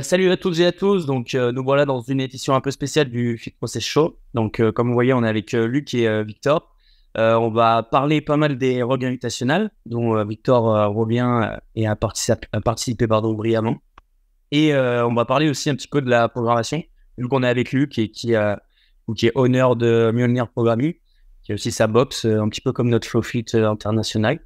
Salut à toutes et à tous. Nous voilà dans une édition un peu spéciale du Fit Process Show. Comme vous voyez, on est avec Luc et Victor. On va parler pas mal des regains nationales, dont Victor revient et a participé brillamment. Et on va parler aussi un petit peu de la programmation, vu qu'on est avec Luc et qui est honneur de Mjolnir Programming, qui a aussi sa box, un petit peu comme notre Flow Fit international.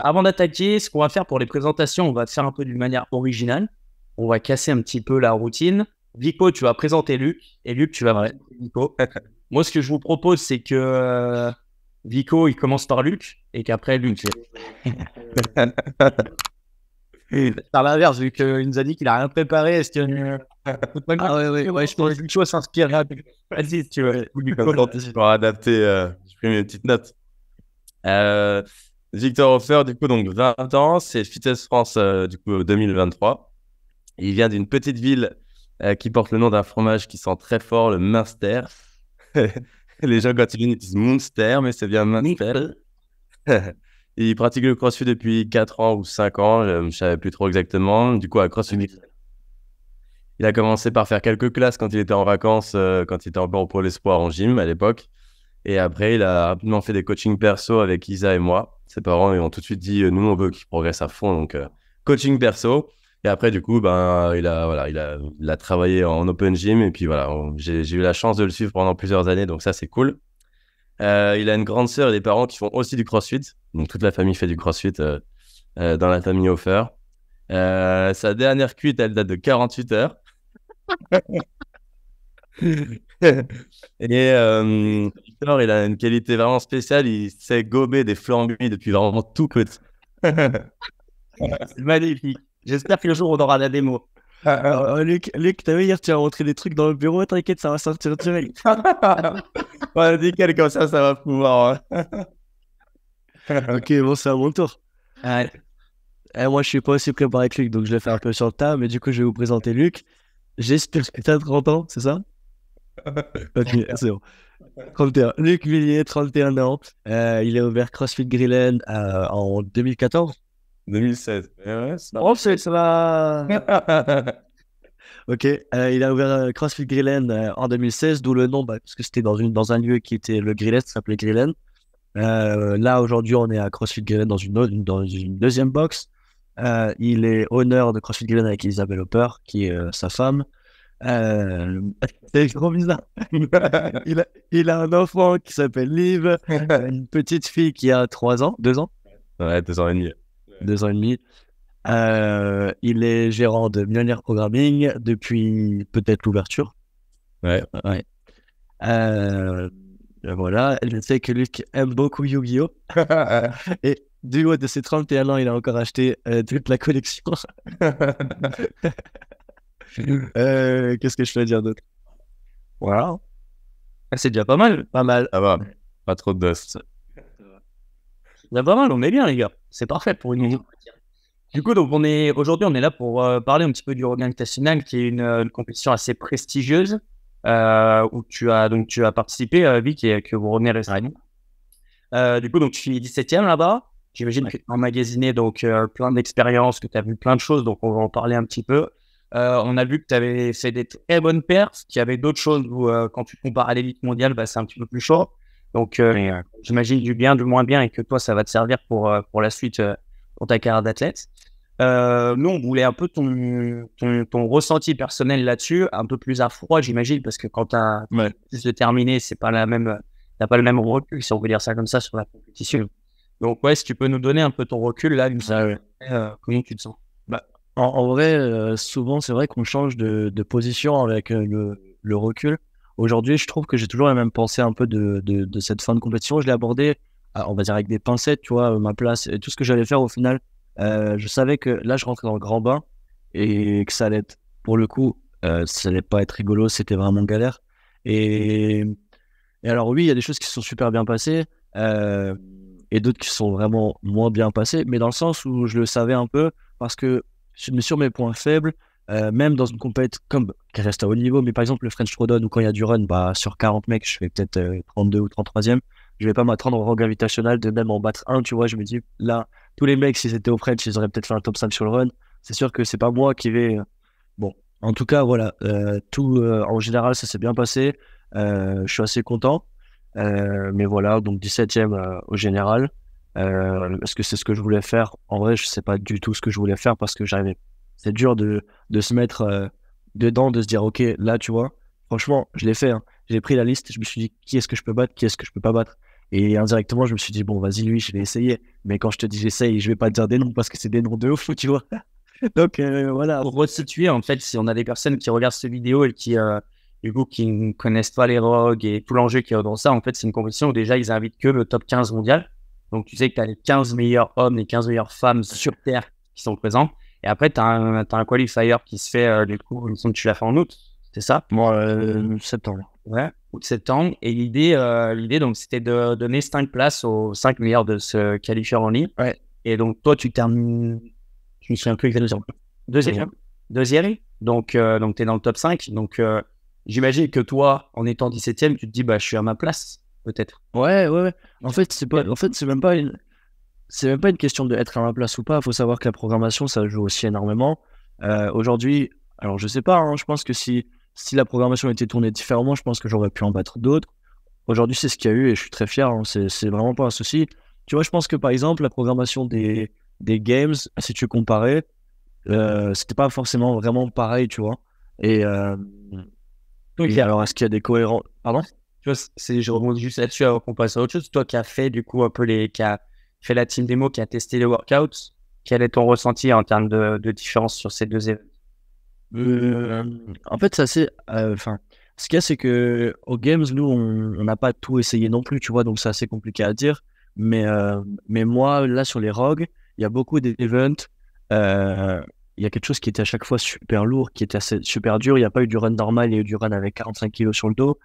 Avant d'attaquer, ce qu'on va faire pour les présentations, on va faire un peu d'une manière originale. On va casser un petit peu la routine. Vico, tu vas présenter Luc, et Luc, tu vas présenter Vico. Moi, ce que je vous propose, c'est que Vico, il commence par Luc, et qu'après, Luc... Par l'inverse, vu qu'il nous a dit qu'il a rien préparé, est-ce que... ouais, je pense que Vico s'inspire. Vas-y, si tu veux. Pour adapter, j'ai pris mes petites notes. Victor Hofer, du coup, donc 20 ans, c'est Fitness France, du coup, 2023. Il vient d'une petite ville qui porte le nom d'un fromage qui sent très fort, le Münster. Les gens, quand ils viennent, ils disent Munster, mais c'est bien Münster. Il pratique le CrossFit depuis 4 ans ou 5 ans, je ne savais plus trop exactement. Du coup, à CrossFit, il a commencé par faire quelques classes quand il était en vacances, quand il était encore au Pôle Espoir en gym à l'époque. Et après, il a rapidement fait des coachings perso avec Isa et moi. Ses parents, ils ont tout de suite dit, nous, on veut qu'il progresse à fond. Donc, coaching perso. Et après, du coup, il a travaillé en open gym. Et puis, voilà, j'ai eu la chance de le suivre pendant plusieurs années. Donc, ça, c'est cool. Il a une grande sœur et des parents qui font aussi du CrossFit. Donc, toute la famille fait du CrossFit dans la famille Hofer. Sa dernière cuite, elle date de 48 heures. Et Victor, il a une qualité vraiment spéciale. Il sait gober des flambis depuis vraiment tout petit. C'est magnifique. J'espère que le jour, on aura la démo. Luc, t'as vu hier, tu as montré des trucs dans le bureau, t'inquiète, ça va sortir direct. Ouais, nickel, comme ça va pouvoir. Ok, bon, c'est à mon tour. Ouais. Moi, je suis pas aussi préparé que Luc, donc je l'ai fait un peu sur le tas, mais du coup, je vais vous présenter Luc. J'espère que t'as 30 ans, c'est ça? Ok, c'est bon. 31. Luc Villiers, 31 ans. Il est ouvert CrossFit Grillen en 2014. 2016. Ouais, Oh, ça va. Ok, il a ouvert CrossFit Grillen en 2016, d'où le nom, parce que c'était dans un lieu qui était le Grillen, ça s'appelait Grillen. Là, aujourd'hui, on est à CrossFit Grillen dans une deuxième box. Il est honneur de CrossFit Grillen avec Isabelle Hopper, qui est sa femme. C'est trop bizarre. il a un enfant qui s'appelle Liv, une petite fille qui a 3 ans, 2 ans. Ouais, 2 ans et demi. 2 ans et demi. Il est gérant de Mjolnir Programming depuis peut-être l'ouverture. Ouais. Voilà, je sais que Luc aime beaucoup Yu-Gi-Oh! Et du haut de ses 31 ans, il a encore acheté toute la collection. Qu'est-ce que je peux dire d'autre? Voilà. C'est déjà pas mal. Pas mal. Ça va, pas trop de dust. C'est déjà pas mal, on est bien, les gars. C'est parfait pour une émission. Du coup, aujourd'hui, on est là pour parler un petit peu du Regain National, qui est une compétition assez prestigieuse, où tu as participé, Vic, et que vous revenez récemment. Du coup, tu finis 17e là-bas. J'imagine que tu as emmagasiné plein d'expériences, que tu as vu plein de choses, donc on va en parler un petit peu. On a vu que tu avais fait des très bonnes perfs, qu'il y avait d'autres choses où, quand tu compares à l'élite mondiale, c'est un petit peu plus chaud. Donc, j'imagine du bien, du moins bien, et que toi, ça va te servir pour la suite, pour ta carrière d'athlète. Nous, on voulait un peu ton ressenti personnel là-dessus, un peu plus à froid, j'imagine, parce que quand tu as juste de terminer, c'est pas t'as pas le même recul, si on veut dire ça comme ça, sur la compétition. Donc, ouais, si tu peux nous donner un peu ton recul là, comment tu te sens? En vrai, souvent, c'est vrai qu'on change de position avec le recul. Aujourd'hui, je trouve que j'ai toujours la même pensée un peu de cette fin de compétition. Je l'ai abordé, on va dire, avec des pincettes, tu vois, ma place et tout ce que j'allais faire au final. Je savais que là, je rentrais dans le grand bain et que ça allait être, pour le coup, ça allait pas être rigolo, c'était vraiment galère. Et, et alors, oui, il y a des choses qui se sont super bien passées et d'autres qui sont vraiment moins bien passées, mais dans le sens où je le savais un peu parce que sur mes points faibles, même dans une compète comme qui reste à haut niveau, mais par exemple le French Throwdown ou quand il y a du run, sur 40 mecs, je fais peut-être 32 ou 33e. je vais pas m'attendre au Rogue Invitational de même en battre un, tu vois. Je me dis, là, tous les mecs, s'ils étaient au French, ils auraient peut-être fait un top 5 sur le run. C'est sûr que c'est pas moi qui vais. Bon, en tout cas, voilà, en général, ça s'est bien passé. Je suis assez content. Mais voilà, donc 17e au général. Est-ce que c'est ce que je voulais faire? En vrai, je sais pas du tout ce que je voulais faire parce que j'arrivais. C'est dur de se mettre dedans, de se dire, ok, là, tu vois, franchement, je l'ai fait, hein. J'ai pris la liste, je me suis dit, qui est-ce que je peux battre, qui est-ce que je peux pas battre. Et indirectement, je me suis dit, bon, vas-y, lui, je vais essayer. Mais quand je te dis j'essaye, je vais pas te dire des noms parce que c'est des noms de ouf, tu vois. Donc, voilà. Pour resituer, en fait, si on a des personnes qui regardent cette vidéo et qui, du coup, qui ne connaissent pas les rogues et tout l'enjeu qu'il y a dans ça, en fait, c'est une compétition où déjà, ils invitent que le top 15 mondial. Donc, tu sais que tu as les 15 meilleurs hommes, les 15 meilleures femmes sur Terre qui sont présents. Et après, tu as un qualifier qui se fait, du coup, il me semble que tu l'as fait en août, c'est ça? Moi, septembre. Ouais, août-septembre. Et l'idée, donc, c'était de donner 5 places aux 5 meilleurs de se qualifier en ligne. Ouais. Et donc, toi, tu termines, je me souviens plus exactement. Deuxième. Donc, tu es dans le top 5. Donc, j'imagine que toi, en étant 17e, tu te dis, bah, je suis à ma place, peut-être. Ouais. En fait, c'est même pas une question d'être à ma place ou pas. Il faut savoir que la programmation, ça joue aussi énormément. Aujourd'hui, alors je sais pas, hein, je pense que si la programmation était tournée différemment, je pense que j'aurais pu en battre d'autres. Aujourd'hui, c'est ce qu'il y a eu et je suis très fier, hein, c'est vraiment pas un souci. Tu vois, je pense que par exemple, la programmation des games, si tu comparais, c'était pas forcément vraiment pareil, tu vois. Et alors, est-ce qu'il y a des cohérents? Pardon? Tu vois, je rebondis juste là-dessus avant qu'on passe à autre chose. Toi qui as fait, du coup, qui a fait la team démo, qui a testé les workouts, quel est ton ressenti en termes de différence sur ces deux événements? En fait, c'est assez. Ce qu'il y a, c'est que aux Games, nous, on n'a pas tout essayé non plus, tu vois, donc c'est assez compliqué à dire. Mais moi, là, sur les Rogues, il y a beaucoup d'events. Il y a quelque chose qui était à chaque fois super lourd, qui était assez, super dur. Il n'y a pas eu du run normal, il y a eu du run avec 45 kilos sur le dos.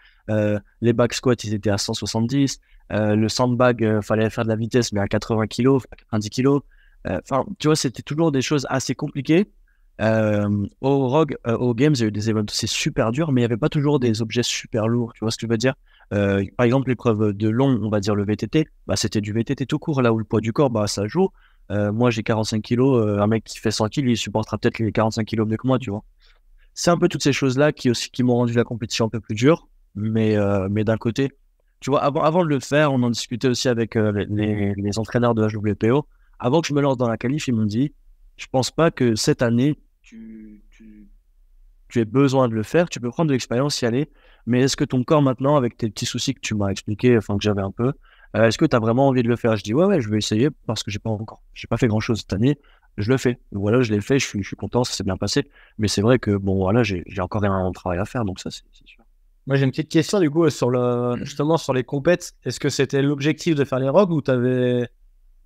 Les back squats, ils étaient à 170. Le sandbag, fallait faire de la vitesse, mais à 80 kilos, 90 kilos. Enfin, tu vois, c'était toujours des choses assez compliquées. Aux Games, il y a eu des events aussi super durs, mais il n'y avait pas toujours des objets super lourds. Tu vois ce que je veux dire? Par exemple, l'épreuve de long, on va dire le VTT, bah, c'était du VTT tout court, là où le poids du corps, bah, ça joue. Moi, j'ai 45 kilos, un mec qui fait 100 kilos, il supportera peut-être les 45 kilos mieux que moi, tu vois. C'est un peu toutes ces choses-là qui m'ont rendu la compétition un peu plus dure, mais d'un côté, tu vois, avant de le faire, on en discutait aussi avec les entraîneurs de HWPO. Avant que je me lance dans la qualif, ils m'ont dit, je pense pas que cette année, tu aies besoin de le faire, tu peux prendre de l'expérience, y aller, mais est-ce que ton corps maintenant, avec tes petits soucis que tu m'as expliqué, enfin que j'avais un peu, est-ce que tu as vraiment envie de le faire? Je dis ouais, je vais essayer parce que j'ai pas fait grand-chose cette année, je le fais. Donc voilà, je l'ai fait, je suis content, ça s'est bien passé, mais c'est vrai que bon voilà, j'ai encore énormément de travail à faire, donc ça c'est sûr. Moi, j'ai une petite question du coup justement sur les compètes. Est-ce que c'était l'objectif de faire les rogues ou t'avais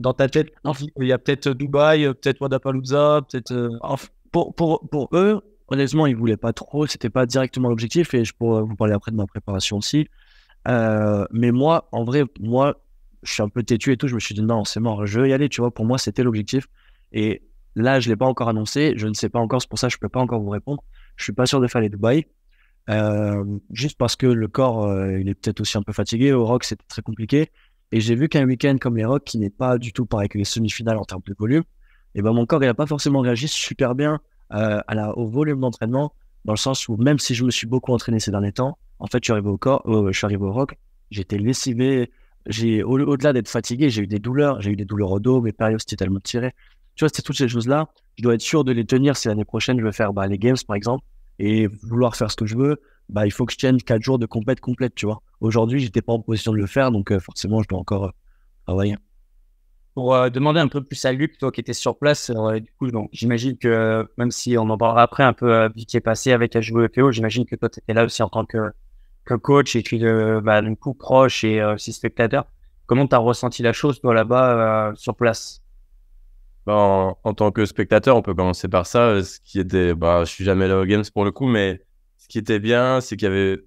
dans ta tête, il y a peut-être Dubaï, peut-être Wadapalooza, peut-être. Pour eux, honnêtement, ils voulaient pas trop, c'était pas directement l'objectif, et je pourrais vous parler après de ma préparation aussi. Mais moi, en vrai, je suis un peu têtu et tout, je me suis dit non, c'est mort, je vais y aller, tu vois, pour moi, c'était l'objectif. Et là, je l'ai pas encore annoncé, je ne sais pas encore, c'est pour ça que je peux pas encore vous répondre. Je suis pas sûr de faire les Dubaï, juste parce que le corps, il est peut-être aussi un peu fatigué. Au Rock, c'était très compliqué. Et j'ai vu qu'un week-end comme les Rock, qui n'est pas du tout pareil que les semi-finales en termes de volume, et ben mon corps, il n'a pas forcément réagi super bien au volume d'entraînement, dans le sens où même si je me suis beaucoup entraîné ces derniers temps, en fait, je suis arrivé au Rock, j'étais lessivé, au-delà d'être fatigué, j'ai eu des douleurs au dos, mes périostites, elles me tiraient. Tu vois, c'est toutes ces choses-là, je dois être sûr de les tenir si l'année prochaine, je veux faire les Games, par exemple, et vouloir faire ce que je veux, il faut que je tienne 4 jours de complète, tu vois. Aujourd'hui, j'étais pas en position de le faire, donc forcément, je dois encore travailler. Pour demander un peu plus à Luc, toi qui étais sur place, du coup, donc, j'imagine que même si on en parlera après un peu vu qui est passé avec HWPO, j'imagine que toi tu étais là aussi en tant que coach et puis du coup proche et aussi spectateur. Comment tu as ressenti la chose toi là-bas sur place? En tant que spectateur, on peut commencer par ça. Ce qui était, je suis jamais allé aux Games pour le coup, mais ce qui était bien, c'est qu'il y avait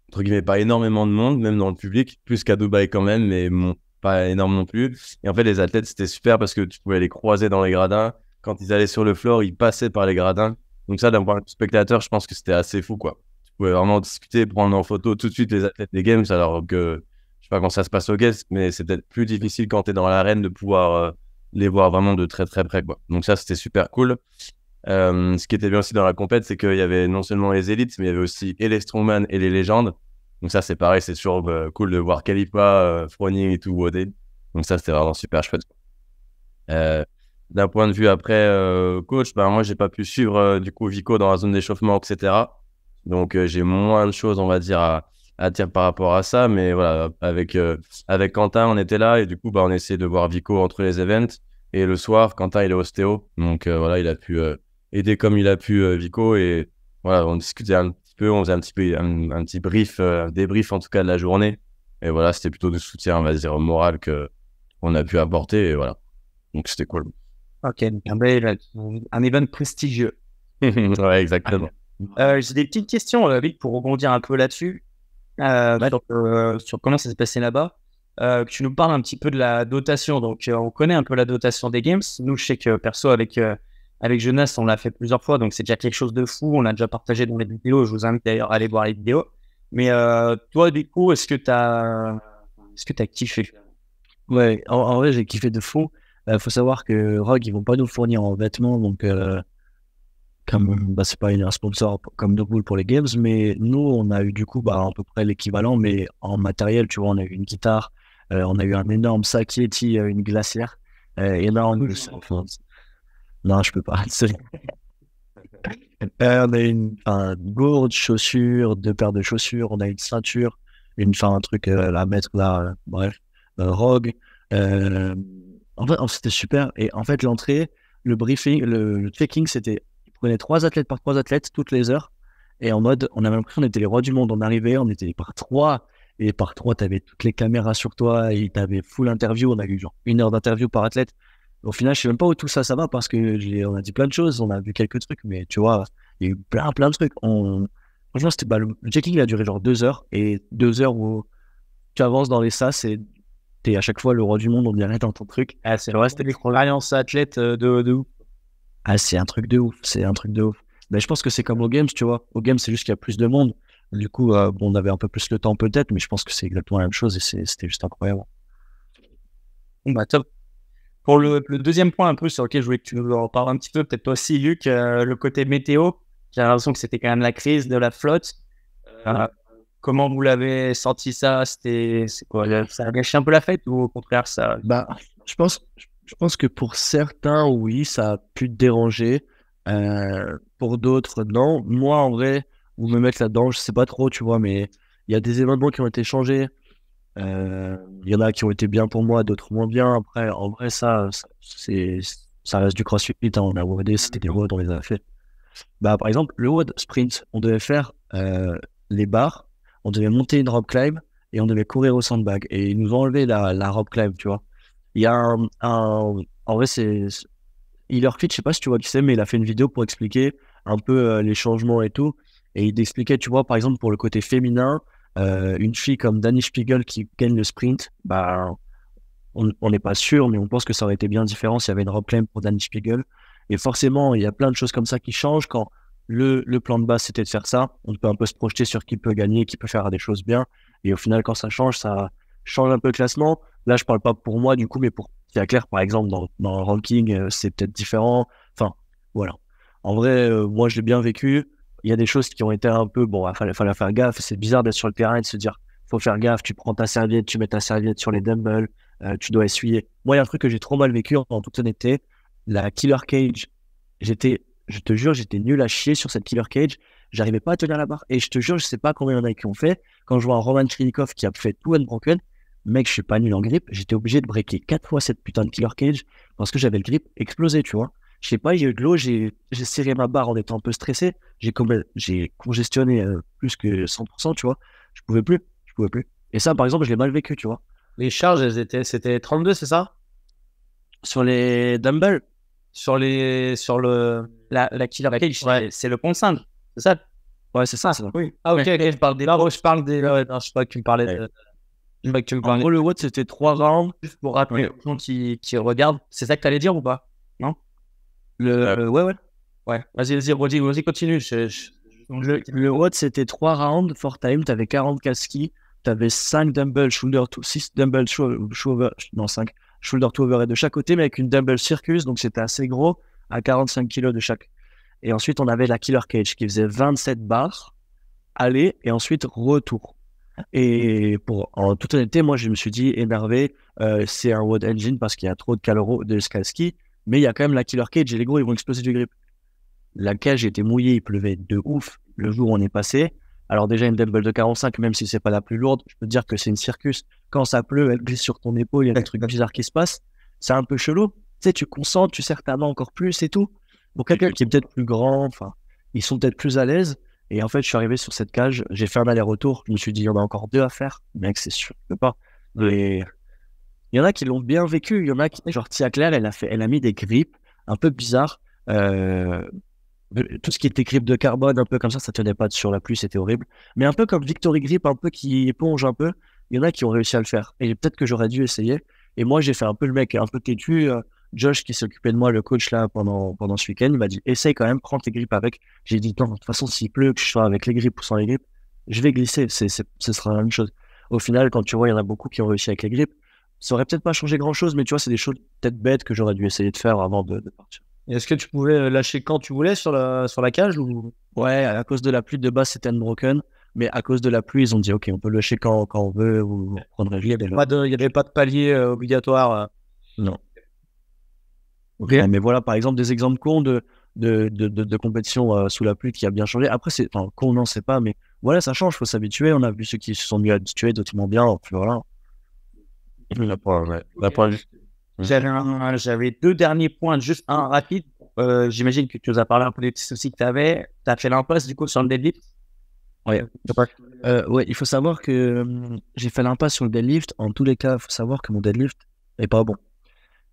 entre guillemets pas énormément de monde, même dans le public, plus qu'à Dubaï quand même, mais bon, pas énorme non plus. Et en fait, les athlètes, c'était super parce que tu pouvais les croiser dans les gradins. Quand ils allaient sur le floor, ils passaient par les gradins. Donc ça, d'un point de vue spectateur, je pense que c'était assez fou, quoi. Tu pouvais vraiment discuter, prendre en photo tout de suite les athlètes des Games, alors que sais pas comment ça se passe au guest, mais c'est peut-être plus difficile quand tu es dans l'arène de pouvoir les voir vraiment de très très près, quoi. Donc ça, c'était super cool. Ce qui était bien aussi dans la compète, c'est qu'il y avait non seulement les élites, mais il y avait aussi et les strongman et les légendes. Donc ça, c'est pareil, c'est toujours cool de voir Khalifa, Froning et tout, Wodé. Donc ça, c'était vraiment super chouette. D'un point de vue après coach, ben moi, j'ai pas pu suivre du coup Vico dans la zone d'échauffement, etc. Donc j'ai moins de choses, on va dire, à dire par rapport à ça. Mais voilà, avec Quentin, on était là et du coup, bah, on essayait de voir Vico entre les events. Et le soir, Quentin, il est ostéo. Donc voilà, il a pu aider comme il a pu Vico. Et voilà, on discutait un petit peu, on faisait un petit brief, débrief en tout cas de la journée. Et voilà, c'était plutôt du soutien, on va dire, moral qu'on a pu apporter. Et voilà, donc c'était cool. Ok, donc un event prestigieux. Ouais, exactement. J'ai des petites questions, Vic, pour rebondir un peu là-dessus, sur comment ça s'est passé là-bas. Que tu nous parles un petit peu de la dotation. Donc, on connaît un peu la dotation des games. Nous, je sais que perso, avec Jonas, on l'a fait plusieurs fois. Donc, c'est déjà quelque chose de fou. On l'a déjà partagé dans les vidéos. Je vous invite d'ailleurs à aller voir les vidéos. Mais toi, du coup, est-ce que tu as kiffé? Ouais, en vrai, j'ai kiffé de fou. Faut savoir que Rogue, ils vont pas nous fournir en vêtements, donc comme c'est pas un sponsor comme No Bull pour les games, mais nous, on a eu du coup à peu près l'équivalent, mais en matériel, tu vois, on a eu une guitare, on a eu un énorme sac Yeti, une glacière, énorme. Non, je peux pas. On a une gourde, chaussures, 2 paires de chaussures, on a une ceinture, un truc à mettre là, bref, Rogue. En fait, c'était super. Et en fait, l'entrée, le briefing, le checking, c'était, ils prenaient 3 athlètes par 3 athlètes toutes les heures. Et en mode, on avait l'impression qu'on était les rois du monde. On arrivait, on était par 3. Et par 3, tu avais toutes les caméras sur toi. Et tu avais full interview. On a eu genre 1 heure d'interview par athlète. Au final, je sais même pas où tout ça va parce que on a dit plein de choses. On a vu quelques trucs. Mais tu vois, il y a eu plein de trucs. Franchement, c'était, le checking, il a duré genre 2 heures. Et 2 heures où tu avances dans les sas et t'es à chaque fois le roi du monde, on dirait dans ton truc. C'est vrai, c'était l'expérience athlète de ouf. C'est un truc de ouf, Mais je pense que c'est comme aux Games, tu vois. Aux Games, c'est juste qu'il y a plus de monde. Du coup, on avait un peu plus le temps peut-être, mais je pense que c'est exactement la même chose et c'était juste incroyable. Bah, top. Pour le deuxième point un peu sur lequel je voulais que tu nous en parles un petit peu, peut-être toi aussi, Luc, le côté météo. J'ai l'impression que c'était quand même la crise de la flotte. Comment vous l'avez senti ça? C'est quoi? Ça a gâché un peu la fête ou au contraire ça? Je pense que pour certains, oui, ça a pu te déranger. Pour d'autres, non. Moi, en vrai, où me mettre là-dedans, je sais pas trop, tu vois, mais il y a des événements qui ont été changés. Il y en a qui ont été bien pour moi, d'autres moins bien. Après, en vrai, ça reste du crossfit. Hein. On a WOD, c'était des WOD, on les a fait. Par exemple, le WOD sprint, on devait faire les barres, on devait monter une rope climb et on devait courir au sandbag. Et ils nous ont enlevé la rope climb, tu vois. Il y a en vrai, c'est Healerfit, je sais pas si tu vois qui c'est, mais il a fait une vidéo pour expliquer un peu les changements et tout. Et il expliquait, tu vois, par exemple, pour le côté féminin, une fille comme Dani Spiegel qui gagne le sprint, on n'est pas sûr, mais on pense que ça aurait été bien différent s'il y avait une rope climb pour Dani Spiegel. Et forcément, il y a plein de choses comme ça qui changent. Quand le plan de base, c'était de faire ça, on peut un peu se projeter sur qui peut gagner, qui peut faire des choses bien. Et au final, quand ça change un peu le classement. Là, je parle pas pour moi, du coup, mais pour Pierre Claire, par exemple, dans le ranking, c'est peut-être différent. Enfin, voilà. En vrai, moi, je l'ai bien vécu. Il y a des choses qui ont été un peu, fallait faire gaffe. C'est bizarre d'être sur le terrain et de se dire, faut faire gaffe, tu prends ta serviette, tu mets ta serviette sur les dumbbells, tu dois essuyer. Moi, il y a un truc que j'ai trop mal vécu, en toute honnêteté. La Killer Cage, je te jure, j'étais nul à chier sur cette Killer Cage. J'arrivais pas à tenir la barre. Et je te jure, je sais pas combien il y en a qui ont fait. Quand je vois un Roman Krinikov qui a fait tout unbroken, mec, je suis pas nul en grip. J'étais obligé de breaker 4 fois cette putain de Killer Cage parce que j'avais le grip explosé, tu vois. Je sais pas, j'ai eu de l'eau, j'ai serré ma barre en étant un peu stressé. J'ai congestionné plus que 100%, tu vois. Je pouvais plus. Et ça, par exemple, je l'ai mal vécu, tu vois. Les charges, c'était 32, c'est ça? Sur les dumbbells, la Killer Cage, ouais. C'est le pont simple, c'est ça? Ouais, c'est ça. Oui. Ah, ok, je parle des barres. Je parle des. Ouais, non, je sais pas que tu me parlais de. En gros, le WOD, c'était 3 rounds. Juste pour rappeler aux gens qui regardent, c'est ça que tu allais dire ou pas? Non? Ouais. Vas-y, continue. Le WOD, c'était 3 rounds, 4 time. Tu avais 40 ski. tu avais 5 dumbbells shoulder to 6 dumbbells non 5 shoulder to overhead de chaque côté, mais avec une dumbbell circus, donc c'était assez gros, à 45 kg de chaque. Et ensuite, on avait la killer cage qui faisait 27 barres, aller et ensuite retour. Et en toute honnêteté, moi, je me suis dit, énervé, c'est un WOD engine parce qu'il y a trop de caloro de ski, mais il y a quand même la killer cage et les gros, ils vont exploser du grip. La cage était mouillée, il pleuvait de ouf le jour où on est passé. Alors déjà, une dumbbell de 45, même si c'est pas la plus lourde, je peux te dire que c'est une circus. Quand ça pleut, elle glisse sur ton épaule, il y a des trucs bizarres qui se passent. C'est un peu chelou. Tu sais, tu concentres, tu serres ta main encore plus et tout. Pour quelqu'un qui est peut-être plus grand, enfin, ils sont peut-être plus à l'aise. Et en fait, je suis arrivé sur cette cage, j'ai fait un aller-retour. Je me suis dit, il y en a encore 2 à faire. Mec, c'est sûr, je peux pas. Et il y en a qui l'ont bien vécu. Il y en a qui, genre Tia Claire, elle a mis des grips un peu bizarres. Tout ce qui était grip de carbone, un peu comme ça tenait pas sur la pluie, c'était horrible. Mais un peu comme Victory Grip, un peu qui éponge un peu, il y en a qui ont réussi à le faire. Et peut-être que j'aurais dû essayer. Et moi, j'ai fait un peu le mec un peu têtu. Josh, qui s'occupait de moi, le coach là, pendant ce week-end, il m'a dit, essaye quand même, prends tes grips avec. J'ai dit, non, de toute façon, s'il pleut, que je sois avec les grips ou sans les grips, je vais glisser, ce sera la même chose. Au final, quand tu vois, il y en a beaucoup qui ont réussi avec les grips. Ça aurait peut-être pas changé grand-chose, mais tu vois, c'est des choses peut-être bêtes que j'aurais dû essayer de faire avant de partir. Et est-ce que tu pouvais lâcher quand tu voulais sur la cage ou... Ouais, à cause de la pluie, de base, c'était unbroken. Mais à cause de la pluie, ils ont dit, OK, on peut lâcher quand on veut ou prendre Il n'y avait pas de palier obligatoire. Non. Okay. Mais voilà, par exemple, des exemples cons de compétition sous la pluie qui a bien changé. Après, con, non, c'est pas, mais voilà, ça change, il faut s'habituer. On a vu ceux qui se sont mieux habitués, d'autres moins bien. Puis voilà. J'avais 2 derniers points, juste un rapide. J'imagine que tu nous as parlé un peu des petits soucis que tu avais. Tu as fait l'impasse du coup sur le deadlift. Ouais. Ouais, il faut savoir que j'ai fait l'impasse sur le deadlift. En tous les cas, il faut savoir que mon deadlift est pas bon.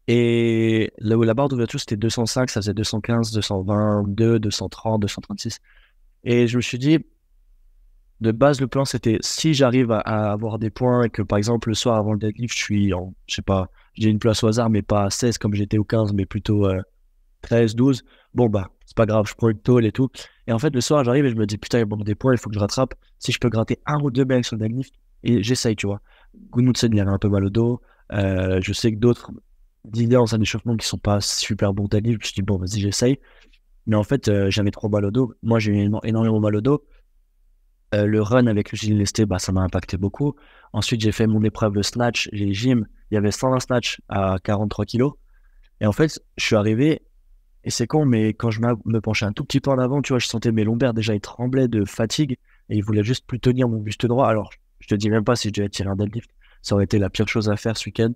Et là où la barre d'ouverture c'était 205, ça faisait 215, 222, 230, 236. Et je me suis dit, de base, le plan c'était si j'arrive à avoir des points et que par exemple le soir avant le deadlift, je suis en, je sais pas, j'ai une place au hasard, mais pas à 16 comme j'étais au 15, mais plutôt 13, 12. Bon, bah, c'est pas grave, je prends une tôle et tout. Et en fait, le soir, j'arrive et je me dis, putain, il manque des points, il faut que je rattrape. Si je peux gratter 1 ou 2 mecs sur le deadlift, et j'essaye, tu vois. Gudmundsen, il avait un peu mal au dos. Je sais que d'autres d'idées en salle d'échauffement qui sont pas super bons deadlift. Je me suis dit, bon, vas-y, j'essaye. Mais en fait, j'avais trop mal au dos. Moi, j'ai eu énormément mal au dos. Le run avec le Gilles Lesté, bah, ça m'a impacté beaucoup. Ensuite, j'ai fait mon épreuve de snatch, les gyms. Il y avait 120 snatch à 43 kilos. Et en fait, je suis arrivé, et c'est con, mais quand je me penchais un tout petit peu en avant, tu vois, je sentais mes lombaires déjà, ils tremblaient de fatigue, et ils voulaient juste plus tenir mon buste droit. Alors, je te dis même pas si je devais tirer un deadlift. Ça aurait été la pire chose à faire ce week-end.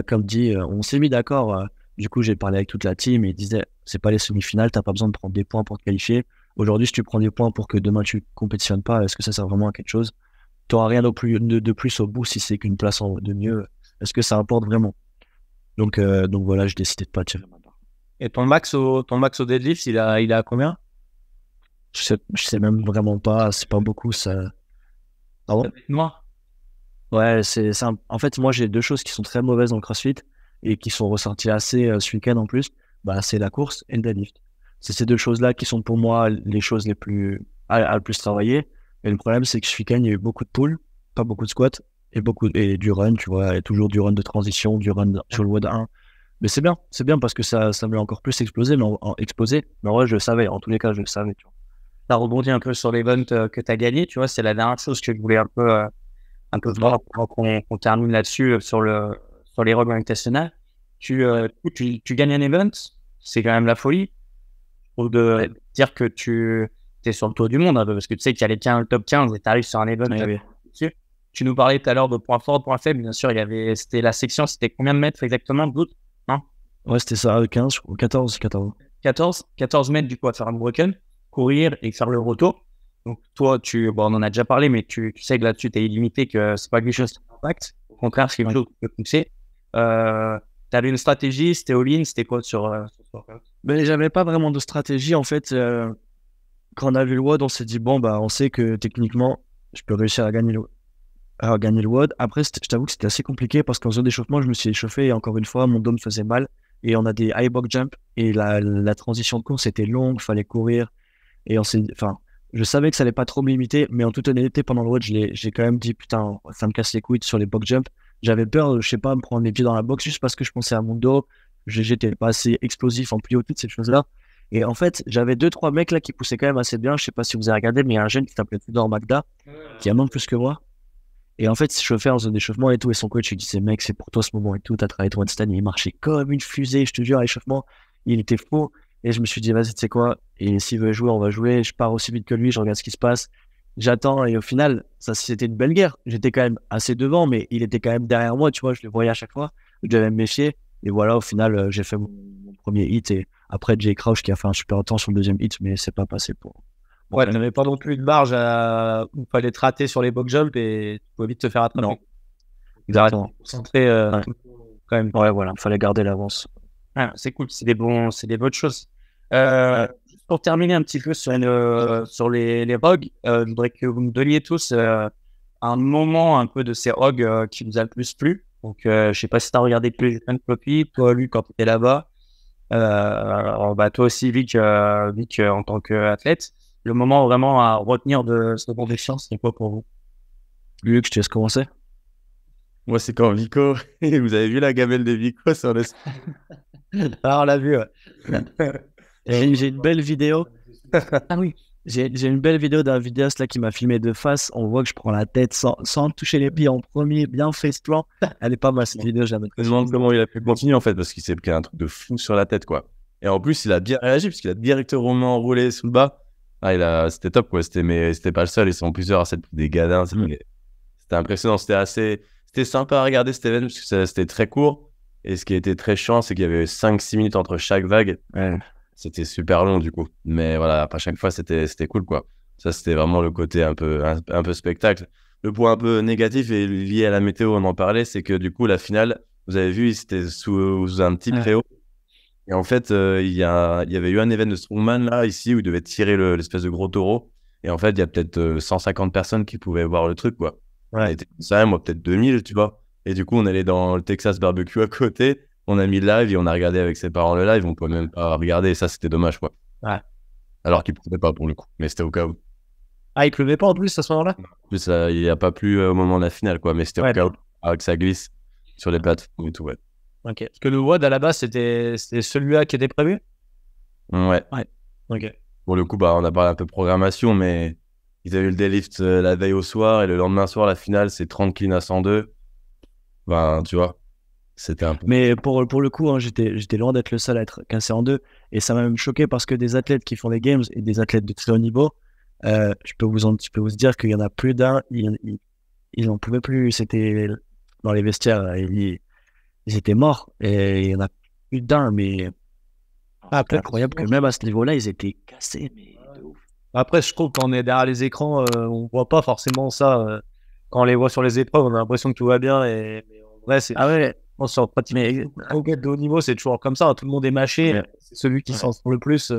Comme dit, on s'est mis d'accord. Du coup, j'ai parlé avec toute la team, et ils disaient, c'est pas les semi-finales, t'as pas besoin de prendre des points pour te qualifier. Aujourd'hui, si tu prends des points pour que demain tu compétitionnes pas, est-ce que ça sert vraiment à quelque chose? Tu n'auras rien de plus au bout si c'est qu'une place de mieux. Est-ce que ça importe vraiment? Donc voilà, j'ai décidé de pas tirer ma barre. Et ton max au deadlift, il a à combien? Je sais même vraiment pas, c'est pas beaucoup ça. Pardon? Moi? Ouais, c'est ça. En fait, moi j'ai 2 choses qui sont très mauvaises dans le CrossFit et qui sont ressorties assez ce week-end en plus. Bah, c'est la course et le deadlift. C'est ces 2 choses-là qui sont pour moi les choses les plus à le plus travailler. Et le problème, c'est que ce week-end, il y a eu beaucoup de pulls, pas beaucoup de squats et du run, tu vois, et toujours du run de transition, du run sur le WOD 1. Mais c'est bien parce que ça me l'a encore plus explosé, mais en vrai, je le savais, en tous les cas, je le savais, tu vois. Tu as rebondi un peu sur l'event que tu as gagné, tu vois, c'est la dernière chose que je voulais un peu voir pour qu'on termine là-dessus sur les règles internationales. Tu gagnes un event, c'est quand même la folie. Ou de dire que tu es sur le tour du monde, hein, parce que tu sais qu'il y a le top 15 et tu arrives sur un event. Oui. Tu nous parlais tout à l'heure de points forts, points faibles. Bien sûr, c'était la section, c'était combien de mètres exactement, Doute? Non? Ouais, c'était ça, 15, 14. 14 mètres du coup à faire un broken, courir et faire le retour. Donc toi, on en a déjà parlé, mais tu sais que là-dessus, tu es illimité, que c'est pas quelque chose qui t'impacte. Au contraire, c'est quelque chose qui peut pousser. Tu avais une stratégie, c'était all-in, c'était quoi sur ce workout? Ben, j'avais pas vraiment de stratégie en fait. Quand on a vu le WOD, on s'est dit bon bah on sait que techniquement je peux réussir à gagner le WOD. Après, je t'avoue que c'était assez compliqué parce qu'en zone d'échauffement, je me suis échauffé et encore une fois mon dos me faisait mal et on a des high box jump et la transition de course était longue, fallait courir et Je savais que ça allait pas trop me limiter, mais en toute honnêteté, pendant le WOD, j'ai quand même dit, putain, ça me casse les couilles sur les box jump. J'avais peur, je sais pas, me prendre les pieds dans la box juste parce que je pensais à mon dos. J'étais pas assez explosif en plio, toutes ces choses-là. Et en fait, j'avais 2-3 mecs là qui poussaient quand même assez bien. Je sais pas si vous avez regardé, mais il y a un jeune qui s'appelait Tudor Magda, qui a même plus que moi. Et en fait, il se chauffait en zone d'échauffement et tout. Et son coach, il disait, mec, c'est pour toi ce moment et tout. T'as travaillé ton handstand. Il marchait comme une fusée, je te jure, à l'échauffement. Il était fou. Et je me suis dit, vas-y, tu sais quoi? Et s'il veut jouer, on va jouer. Je pars aussi vite que lui, je regarde ce qui se passe. J'attends. Et au final, ça, c'était une belle guerre. J'étais quand même assez devant, mais il était quand même derrière moi. Tu vois, je le voyais à chaque fois. Je devais me méfier. Et voilà, au final, j'ai fait mon premier hit. Et après, Jay Crouch qui a fait un super temps sur le deuxième hit, mais c'est pas passé pour. Ouais, tu n'avais pas non plus de marge où il fallait te rater sur les box jump et tu pouvais vite te faire attraper. Non. Exactement. Concentré Ouais. quand même. Ouais, voilà, il fallait garder l'avance. Ah, c'est cool, c'est des bonnes choses. Juste pour terminer un petit peu sur sur les rogues, je voudrais que vous me donniez tous un moment un peu de ces rogues qui vous a le plus plu. Donc, je sais pas si tu as regardé plus de Floppy, toi, lui, quand tu étais là-bas. Toi aussi, Vic, en tant qu'athlète. Le moment vraiment à retenir de cette compétition, c'est quoi pour vous? Luc, je te laisse commencer. Moi, c'est quand Vico, vous avez vu la gamelle de Vico sur le. Ah, on l'a vu. Ouais. J'ai une belle vidéo. Ah oui. J'ai une belle vidéo d'un vidéaste là qui m'a filmé de face. On voit que je prends la tête sans toucher les pieds en premier, bien face plan. Elle est pas mal cette vidéo, jamais. Je me demande comment il a pu continuer en fait, parce qu'il s'est pris un truc de fou sur la tête, quoi. Et en plus, il a bien réagi, parce qu'il a directement enroulé sous le bas. C'était top, quoi. Mais c'était pas le seul, ils sont plusieurs à s'être pris des gadins. C'était impressionnant, c'était sympa à regarder cet événement, parce que c'était très court. Et ce qui était très chiant, c'est qu'il y avait 5-6 minutes entre chaque vague. Ouais. C'était super long, du coup. Mais voilà, à chaque fois, c'était cool, quoi. Ça, c'était vraiment le côté un peu spectacle. Le point un peu négatif et lié à la météo, on en parlait, c'est que du coup, la finale, vous avez vu, c'était sous un petit préau. Et en fait, il y avait eu un événement de Strongman, là, ici, où il devait tirer l'espèce de gros taureau. Et en fait, il y a peut-être 150 personnes qui pouvaient voir le truc, quoi. Ouais. Ça, moi, peut-être 2000, tu vois. Et du coup, on allait dans le Texas Barbecue à côté. On a mis le live et on a regardé avec ses parents le live. On pouvait même pas regarder. Et ça, c'était dommage, quoi. Ouais. Alors qu'il ne pleuvait pas pour le coup. Mais c'était au cas où. Ah, il pleuvait pas en plus à ce moment-là? En plus, il n'y a pas plu au moment de la finale, quoi. Mais c'était au cas où. Avec que ça glisse sur les plateformes et tout, ouais. Ok. Parce que le WOD à la base, c'était celui-là qui était prévu? Ouais. Ok. Pour le coup, on a parlé un peu de programmation, mais ils avaient eu le deadlift la veille au soir et le lendemain soir, la finale, c'est 30 clean à 102. Tu vois, c'était un peu. Mais pour le coup, hein, j'étais loin d'être le seul à être cassé en deux. Et ça m'a même choqué parce que des athlètes qui font les games et des athlètes de très haut niveau, je peux vous dire qu'il y en a plus d'un, ils n'en pouvaient plus. C'était dans les vestiaires, ils étaient morts. Et il y en a plus d'un, mais c'est incroyable que même à ce niveau-là, ils étaient cassés. Mais de ouf. Après, je trouve qu'on est derrière les écrans, on voit pas forcément ça. Quand on les voit sur les épreuves, on a l'impression que tout va bien. Mais en vrai, c'est. Ah ouais, Sur pratiquement de haut niveau, c'est toujours comme ça. Tout le monde est mâché. Ouais. C'est celui qui s'en sort le plus.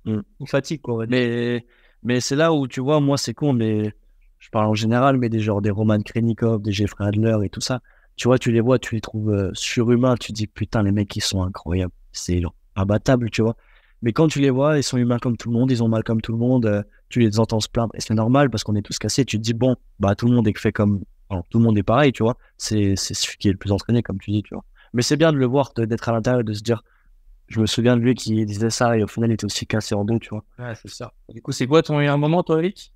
On fatigue, quoi. On va dire. mais c'est là où tu vois, moi, c'est con, mais je parle en général, mais des Roman Krenikov, des Jeffrey Adler et tout ça. Tu vois, tu les trouves surhumains. Tu te dis, putain, les mecs, ils sont incroyables. C'est imbattable, tu vois. Mais quand tu les vois, ils sont humains comme tout le monde, ils ont mal comme tout le monde. Tu les entends se plaindre. Et c'est normal parce qu'on est tous cassés. Tu te dis, bon, tout le monde est fait comme. Alors, tout le monde est pareil, tu vois. C'est celui qui est le plus entraîné, comme tu dis, tu vois. Mais c'est bien de le voir, d'être à l'intérieur et de se dire, je me souviens de lui qui disait ça et au final, il était aussi cassé en deux, tu vois. Ouais, c'est ça. Du coup, c'est quoi un moment, toi, Eric?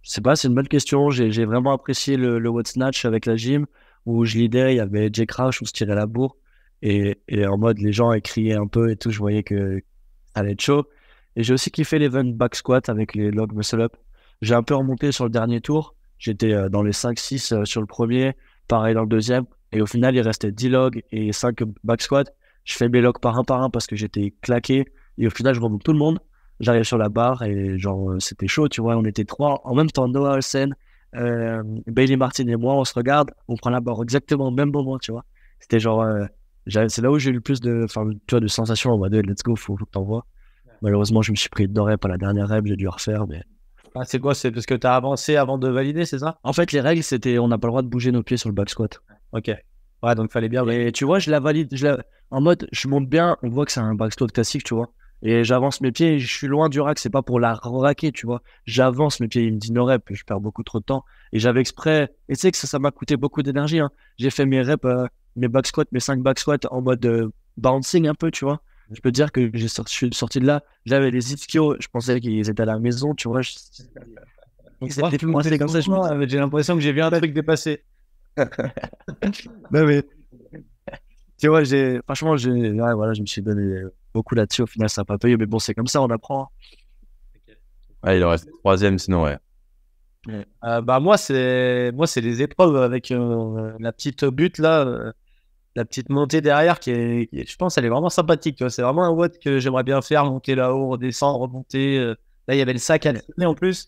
Je sais pas, c'est une bonne question. J'ai vraiment apprécié le What Snatch avec la gym où je leadais, il y avait Jay Crouch, on se tirait la bourre et en mode les gens criaient un peu et tout, je voyais que ça allait être chaud. Et j'ai aussi kiffé l'event back squat avec les log muscle up. J'ai un peu remonté sur le dernier tour. J'étais dans les 5-6 sur le premier, pareil dans le deuxième. Et au final, il restait 10 logs et 5 back squat. Je fais mes logs par un parce que j'étais claqué. Et au final, je remonte tout le monde. J'arrive sur la barre et c'était chaud, tu vois. On était trois. En même temps, Noah Olsen, Bailey Martin et moi, on se regarde. On prend la barre exactement au même moment, tu vois. C'était c'est là où j'ai eu le plus de sensations en mode let's go, faut que t'envoies. Malheureusement, je me suis pris de rep à la dernière rep, j'ai dû refaire. Mais... Ah, c'est quoi? C'est parce que tu as avancé avant de valider, c'est ça? En fait, les règles, c'était on n'a pas le droit de bouger nos pieds sur le back squat. Ok. Ouais, donc fallait bien. Et tu vois, je la valide. En mode, je monte bien, on voit que c'est un back squat classique, tu vois. Et j'avance mes pieds, je suis loin du rack, c'est pas pour la raquer, tu vois. J'avance mes pieds, il me dit no rep, je perds beaucoup trop de temps. Et j'avais exprès, et tu sais que ça m'a coûté beaucoup d'énergie, hein. J'ai fait mes reps, mes back squats, mes 5 back squats en mode bouncing un peu, tu vois. Je peux te dire que je suis sorti de là, j'avais les ischios, je pensais qu'ils étaient à la maison, tu vois. C'était plus coincé comme ça, J'ai l'impression que j'ai vu un truc dépasser. bah, mais, tu vois, franchement, ouais, voilà, je me suis donné beaucoup là-dessus. Au final, ça n'a pas payé, mais bon, c'est comme ça, on apprend. Ouais, il en reste 3e, sinon, ouais. Bah moi c'est les épreuves avec la petite butte là, la petite montée derrière je pense elle est vraiment sympathique, tu vois. C'est vraiment un WOD que j'aimerais bien faire, monter là-haut, redescendre, remonter. Là il y avait le sac à traîner en plus.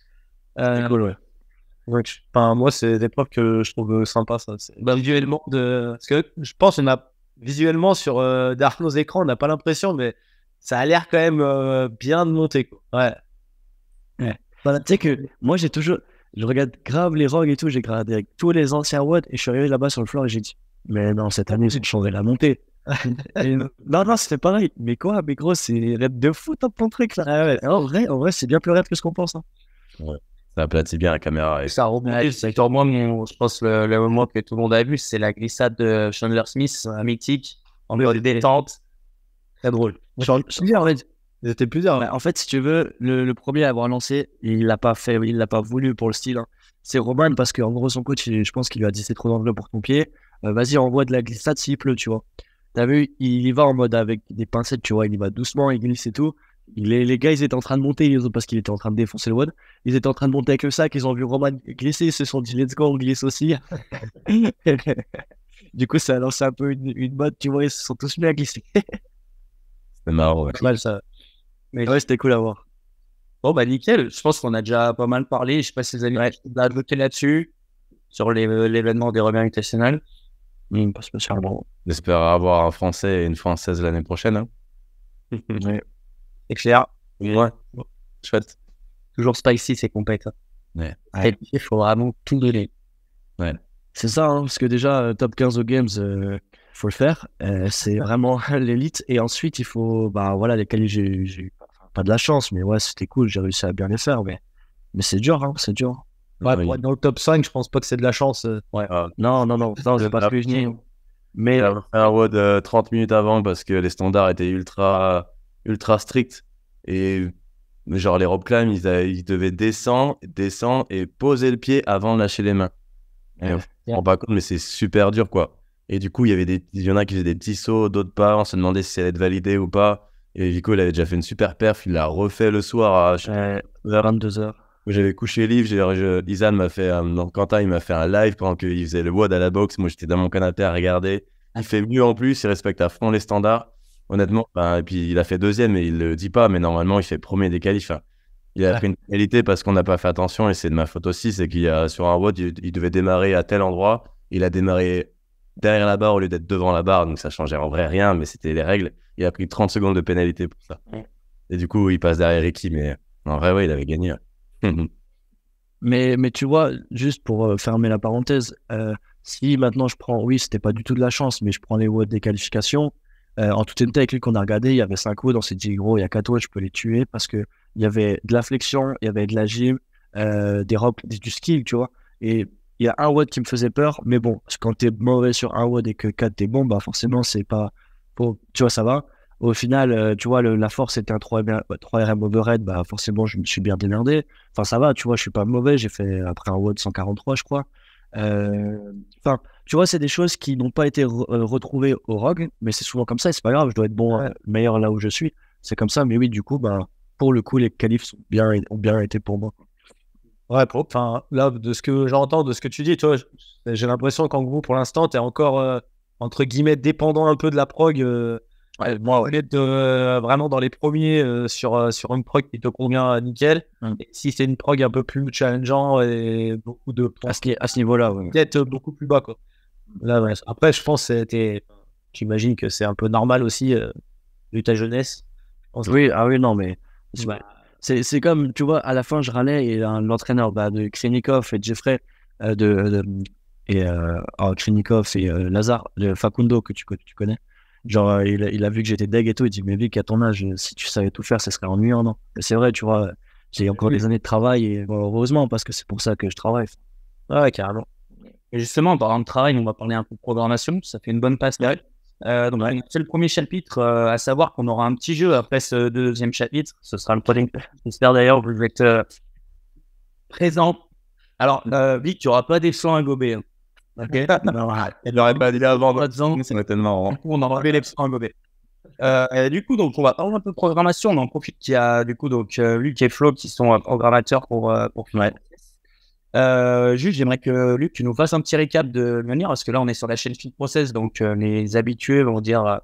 C'est cool, ouais. Enfin, moi c'est des épreuves que je trouve sympa, ça. Visuellement parce que je pense qu'on a visuellement sur derrière nos écrans on n'a pas l'impression, mais ça a l'air quand même bien de monter, quoi. Ouais. Voilà, tu sais que moi je regarde grave les rogues et tout, j'ai regardé avec tous les anciens WOD et je suis arrivé là-bas sur le floor et j'ai dit, mais non, cette année, ils ont changé la montée. Non, c'était pareil. Mais quoi, mais gros, c'est rap de fou, ton truc là. En vrai, c'est bien plus rap que ce qu'on pense, hein. Ouais. Ça aplatit bien la caméra. Ça rebondit. C'est pour moi, je pense le moment que tout le monde a vu, c'est la glissade de Chandler Smith, mythique, en mode détente. Très drôle. Ils étaient plusieurs. En fait, si tu veux, le premier à avoir lancé, il l'a pas fait, il l'a pas voulu pour le style, hein. C'est Roman parce qu'en gros, son coach, je pense qu'il lui a dit c'est trop dangereux pour ton pied. Vas-y, envoie de la glissade s'il pleut, tu vois. T'as vu, il y va en mode avec des pincettes, tu vois, il y va doucement, il glisse et tout. Les gars, ils étaient en train de monter, parce qu'il était en train de défoncer le WOD. Ils étaient en train de monter avec le sac, ils ont vu Roman glisser, ils se sont dit let's go, on glisse aussi. Du coup, ça a lancé un peu une mode, tu vois, ils se sont tous mis à glisser. C'est marrant, ouais. Pas mal ça. Mais ouais, c'était cool à voir. Bon, bah nickel. Je pense qu'on a déjà pas mal parlé. Je sais pas si vous avez advoqué là-dessus, sur l'événement des Rebelles Invitational. Pas spécialement. J'espère avoir un Français et une Française l'année prochaine, hein. Ouais. C'est clair. Ouais. Chouette. Toujours spicy, ces compètes. Ouais. Il faut vraiment tout donner. Ouais. C'est ça, hein, parce que déjà, top 15 aux Games, faut le faire. C'est vraiment l'élite. Et ensuite, il faut, bah voilà, les qualifs, j'ai eu pas de la chance, mais ouais, c'était cool, j'ai réussi à bien les faire. Mais c'est dur, hein, c'est dur. Ouais, pour être dans le top 5, je pense pas que c'est de la chance. Ouais. Non, j'ai pas pu venir. Mais fait un WOD 30 minutes avant parce que les standards étaient ultra stricts. Et genre, les rope climb, ils devaient descendre et poser le pied avant de lâcher les mains. Et on se rend pas compte, mais c'est super dur, quoi. Et du coup, il y en a qui faisaient des petits sauts, d'autres pas. On se demandait si ça allait être validé ou pas. Et Vico, il avait déjà fait une super perf. Il l'a refait le soir vers 22h. J'avais couché le livre. Isan m'a fait, Quentin, il m'a fait un live pendant qu'il faisait le WOD à la boxe. Moi, j'étais dans mon canapé à regarder. Il fait mieux en plus. Il respecte à fond les standards. Honnêtement, et puis il a fait 2e et il le dit pas, mais normalement, il fait 1er des qualifs. Il a pris une pénalité parce qu'on n'a pas fait attention et c'est de ma faute aussi. C'est qu'il y a sur un WOD, il devait démarrer à tel endroit. Il a démarré derrière la barre au lieu d'être devant la barre, donc ça changeait en vrai rien, mais c'était les règles. Il a pris 30 secondes de pénalité pour ça. Et du coup, il passe derrière Ricky, mais en vrai, ouais, il avait gagné. Mais tu vois, juste pour fermer la parenthèse, si maintenant je prends, oui, c'était pas du tout de la chance, mais je prends les WOD des qualifications, en toute honnêteté, avec lui qu'on a regardé, il y avait 5 WOD, on s'est dit, gros, il y a 4 WOD, je peux les tuer parce que il y avait de la flexion, il y avait de la gym, des ropes, du skill, tu vois. Et il y a un WOD qui me faisait peur, mais bon, quand t'es mauvais sur un WOD et que 4 t'es bon, bah forcément, c'est pas. Tu vois, ça va. Au final, tu vois, la force était un 3RM overhead, bah forcément, je me suis bien démerdé. Enfin, ça va, tu vois, je suis pas mauvais, j'ai fait après un WOD 143, je crois. Enfin, tu vois, c'est des choses qui n'ont pas été retrouvées au ROG, mais c'est souvent comme ça, et c'est pas grave, je dois être bon, meilleur là où je suis. C'est comme ça, mais oui, du coup, bah, pour le coup, les qualifs ont bien été pour moi. Ouais, enfin, là, de ce que j'entends, de ce que tu dis, toi, j'ai l'impression qu'en gros, pour l'instant, t'es encore, entre guillemets, dépendant un peu de la prog. Moi, être vraiment dans les premiers sur une prog qui te convient nickel. Et si c'est une prog un peu plus challengeant et beaucoup de à ce niveau-là, ouais. Peut-être beaucoup plus bas, quoi. Là, ouais. Après, je pense que j'imagine que c'est un peu normal aussi vu ta jeunesse. Oui, non, mais c'est comme, tu vois, à la fin, je râlais et l'entraîneur de Krinikov et Jeffrey Krinikov et Lazare, de Facundo que tu connais. Genre, il a vu que j'étais deg et tout. Il dit, mais Vic, à ton âge, si tu savais tout faire, ça serait ennuyant, non? Et c'est vrai, tu vois, j'ai encore des années de travail et bon, heureusement, parce que c'est pour ça que je travaille. Ouais, carrément. Et justement, en parlant de travail, on va parler un peu de programmation. Ça fait une bonne passe. Donc, on a fait le premier chapitre, à savoir qu'on aura un petit jeu après ce deuxième chapitre. Ce sera le coding. J'espère d'ailleurs que vous êtes présent. Alors, Vic, tu n'auras pas des flancs à gober. Hein. Ok. Il l'aurait pas dit avant. C'est tellement marrant. Du coup, on aura fait les flancs à gober. Et du coup, donc, on va parler un peu de programmation. On en profite qu'il y a du coup donc Luc et Flo qui sont programmateurs pour finir. Juste, j'aimerais que Luc, tu nous fasses un petit récap de Mjolnir, parce que là, on est sur la chaîne Fit Process, donc les habitués vont dire,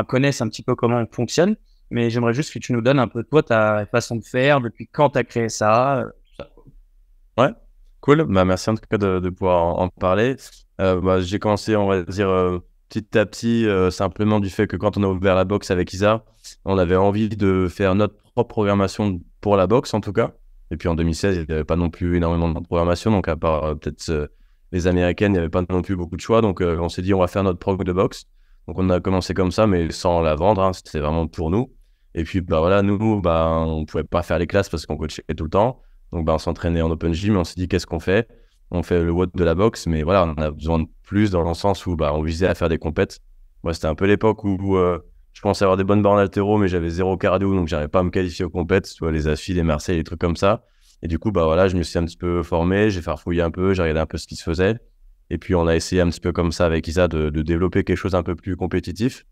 connaissent un petit peu comment on fonctionne, mais j'aimerais juste que tu nous donnes un peu, toi, ta façon de faire, depuis quand tu as créé ça, tout ça. Ouais, cool. Bah, merci en tout cas de pouvoir en parler. J'ai commencé, on va dire, petit à petit, simplement du fait que quand on a ouvert la box avec Isa, on avait envie de faire notre propre programmation pour la box, en tout cas. Et puis en 2016, il n'y avait pas non plus énormément de programmation, donc à part peut-être les américaines, il n'y avait pas non plus beaucoup de choix. Donc on s'est dit, on va faire notre prog de boxe. Donc on a commencé comme ça, mais sans la vendre, hein, c'était vraiment pour nous. Et puis voilà, nous, on ne pouvait pas faire les classes parce qu'on coachait tout le temps. Donc on s'entraînait en open gym et on s'est dit, qu'est-ce qu'on fait? On fait le WOD de la boxe, mais voilà, on a besoin de plus dans le sens où on visait à faire des compètes. Moi, c'était un peu l'époque où je pensais avoir des bonnes barres en haltéro, mais j'avais zéro cardio, donc j'arrivais pas à me qualifier aux compètes, tu vois, les AFI, les Marseille, les trucs comme ça. Et du coup, voilà, je me suis un petit peu formé, j'ai farfouillé un peu, j'ai regardé un peu ce qui se faisait. Et puis, on a essayé un petit peu comme ça avec Isa de développer quelque chose un peu plus compétitif.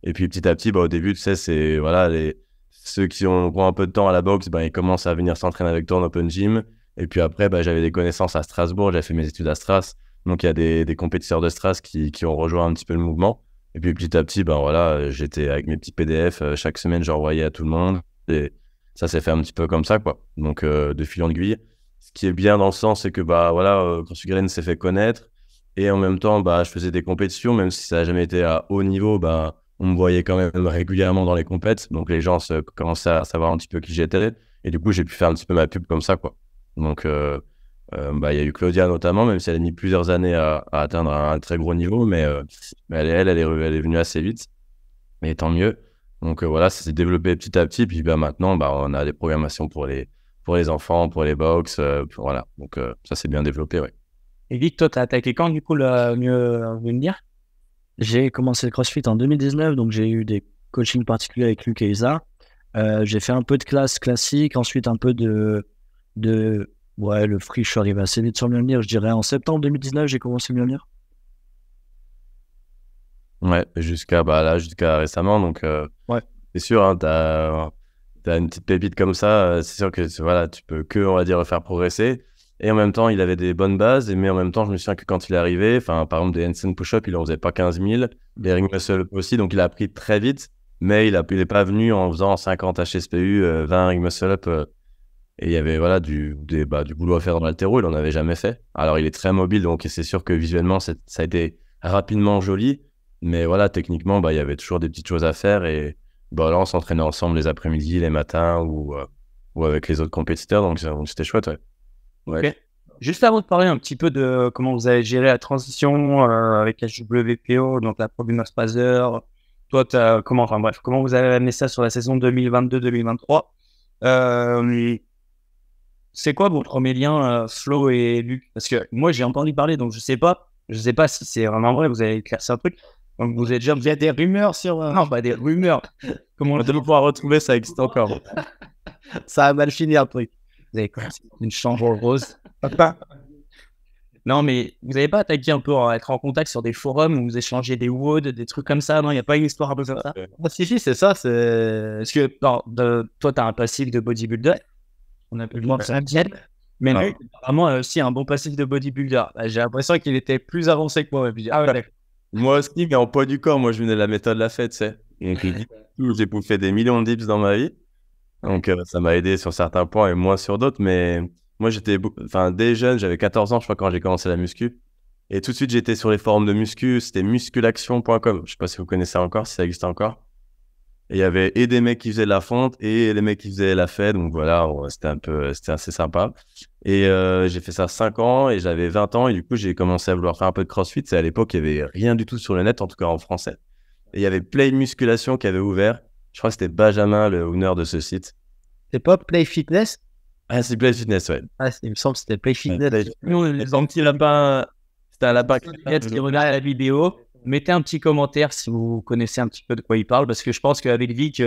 Et puis, petit à petit, au début, tu sais, c'est, voilà, ceux qui ont un peu de temps à la boxe, ils commencent à venir s'entraîner avec toi en open gym. Et puis après, j'avais des connaissances à Strasbourg, j'avais fait mes études à Stras. Donc, il y a des compétiteurs de Stras qui ont rejoint un petit peu le mouvement. Et puis, petit à petit, voilà, j'étais avec mes petits PDF. Chaque semaine, j'envoyais à tout le monde. Et ça s'est fait un petit peu comme ça, quoi. Donc, de fil en aiguille. Ce qui est bien dans le sens, c'est que, voilà, CrossFit s'est fait connaître. Et en même temps, je faisais des compétitions, même si ça n'a jamais été à haut niveau, on me voyait quand même régulièrement dans les compètes. Donc, les gens commençaient à savoir un petit peu qui j'étais. Et du coup, j'ai pu faire un petit peu ma pub comme ça, quoi. Donc, il y a eu Claudia notamment, même si elle a mis plusieurs années à atteindre un très gros niveau, mais elle est venue assez vite, mais tant mieux. Donc voilà, ça s'est développé petit à petit, puis maintenant, on a des programmations pour les enfants, pour les box, voilà. Donc ça s'est bien développé, ouais. Et Vic, toi, t'as attaqué quand, du coup, le Mjolnir? J'ai commencé le CrossFit en 2019, donc j'ai eu des coachings particuliers avec Luc et Isa. J'ai fait un peu de classe classique, ensuite un peu ouais, le free, je suis arrivé assez vite sur le Mjolnir. Je dirais en septembre 2019, j'ai commencé le Mjolnir. Ouais, jusqu'à récemment. Donc, ouais. C'est sûr, hein, t'as une petite pépite comme ça. C'est sûr que voilà, tu peux on va dire, faire progresser. Et en même temps, il avait des bonnes bases. Mais en même temps, je me souviens que quand il est arrivé, par exemple, des handstand push-up, il en faisait pas 15 000. Des ring muscle aussi. Donc, il a appris très vite. Mais il n'est pas venu en faisant 50 HSPU, 20 ring muscle up. Et il y avait voilà, du boulot à faire dans l'haltéro, il n'en avait jamais fait. Alors, il est très mobile, donc c'est sûr que visuellement, ça a été rapidement joli. Mais voilà, techniquement, il y avait toujours des petites choses à faire. Et là, on s'entraînait ensemble les après-midi, les matins ou avec les autres compétiteurs. Donc, c'était chouette, ouais. Ok. Juste avant de parler un petit peu de comment vous avez géré la transition avec HWPO, donc la Pro Spazer, toi, comment vous avez amené ça sur la saison 2022-2023 c'est quoi vos premiers liens, Flo et Luc? Parce que moi, j'ai entendu parler, donc je sais pas si c'est vraiment vrai, vous avez éclairci un truc. Donc vous êtes il y a des rumeurs sur... Non, pas des rumeurs. Comment on devait pouvoir retrouver, ça existe encore. Ça a mal fini un truc. Vous avez commencé une chambre rose. Papa. Non, mais vous n'avez pas attaqué un peu à être en contact sur des forums où vous échangez des WOD, des trucs comme ça? Non, il n'y a pas une histoire un peu comme ça? Si, c'est ça. Parce que toi, tu as un passif de bodybuilder. On a pu le voir sur la tienne. Mais non, apparemment, aussi un bon passif de bodybuilder. J'ai l'impression qu'il était plus avancé que moi. Moi aussi, mais en poids du corps. Moi, je venais de la méthode Lafayette, tu sais. J'ai bouffé des millions de dips dans ma vie. Donc, ça m'a aidé sur certains points et moins sur d'autres. Mais moi, dès jeune, j'avais 14 ans, je crois, quand j'ai commencé la muscu. Et tout de suite, j'étais sur les forums de muscu. C'était musculaction.com. Je sais pas si vous connaissez encore, si ça existe encore. Et il y avait des mecs qui faisaient de la fonte et les mecs qui faisaient la fête. Donc voilà, c'était assez sympa. Et j'ai fait ça 5 ans et j'avais 20 ans. Et du coup, j'ai commencé à vouloir faire un peu de CrossFit. C'est à l'époque, il n'y avait rien du tout sur le net, en tout cas en français. Et il y avait Play Musculation qui avait ouvert. Je crois que c'était Benjamin, le owner de ce site. C'est pas Play Fitness? Ah, c'est Play Fitness, ouais. Ah, il me semble que c'était Play Fitness. Ouais, Nous, les petit lapin. C'était un lapin qui regardent la vidéo, mettez un petit commentaire si vous connaissez un petit peu de quoi il parle, parce que je pense qu'avec Vic,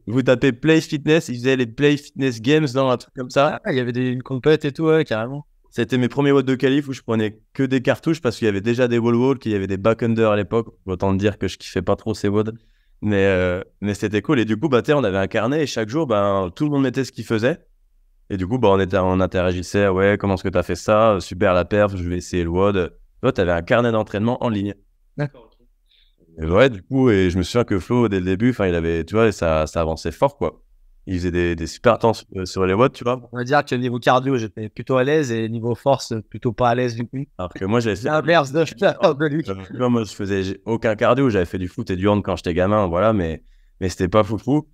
Vous tapez Play Fitness, ils faisaient les Play Fitness Games, non, un truc comme ça. Ah, il y avait une compète et tout, ouais, carrément. C'était mes premiers WOD de qualif où je prenais que des cartouches parce qu'il y avait déjà des wall qu'il y avait des back under à l'époque. Autant te dire que je kiffais pas trop ces WOD. Mais c'était cool. Et du coup, on avait un carnet et chaque jour, tout le monde mettait ce qu'il faisait. Et du coup, on interagissait. Ouais, comment est-ce que tu as fait ça? Super la perf, je vais essayer le WOD. Toi, tu avais un carnet d'entraînement en ligne. d'accord. Et ouais, du coup, et je me souviens que Flo, dès le début, il avait, tu vois, ça avançait fort, quoi. Il faisait des super temps sur les WOD, tu vois. On va dire que niveau cardio, j'étais plutôt à l'aise et niveau force, plutôt pas à l'aise du coup. Alors que moi, j'avais fait. C'est l'inverse de lui. Tu vois, moi, je faisais aucun cardio. J'avais fait du foot et du hand quand j'étais gamin, voilà, mais c'était pas foufou.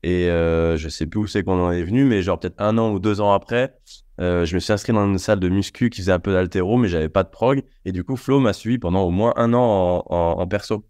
Et je sais plus où c'est qu'on en est venu, mais genre peut-être 1 an ou 2 ans après, je me suis inscrit dans une salle de muscu qui faisait un peu d'haltéro, mais j'avais pas de prog. Et du coup, Flo m'a suivi pendant au moins 1 an en perso.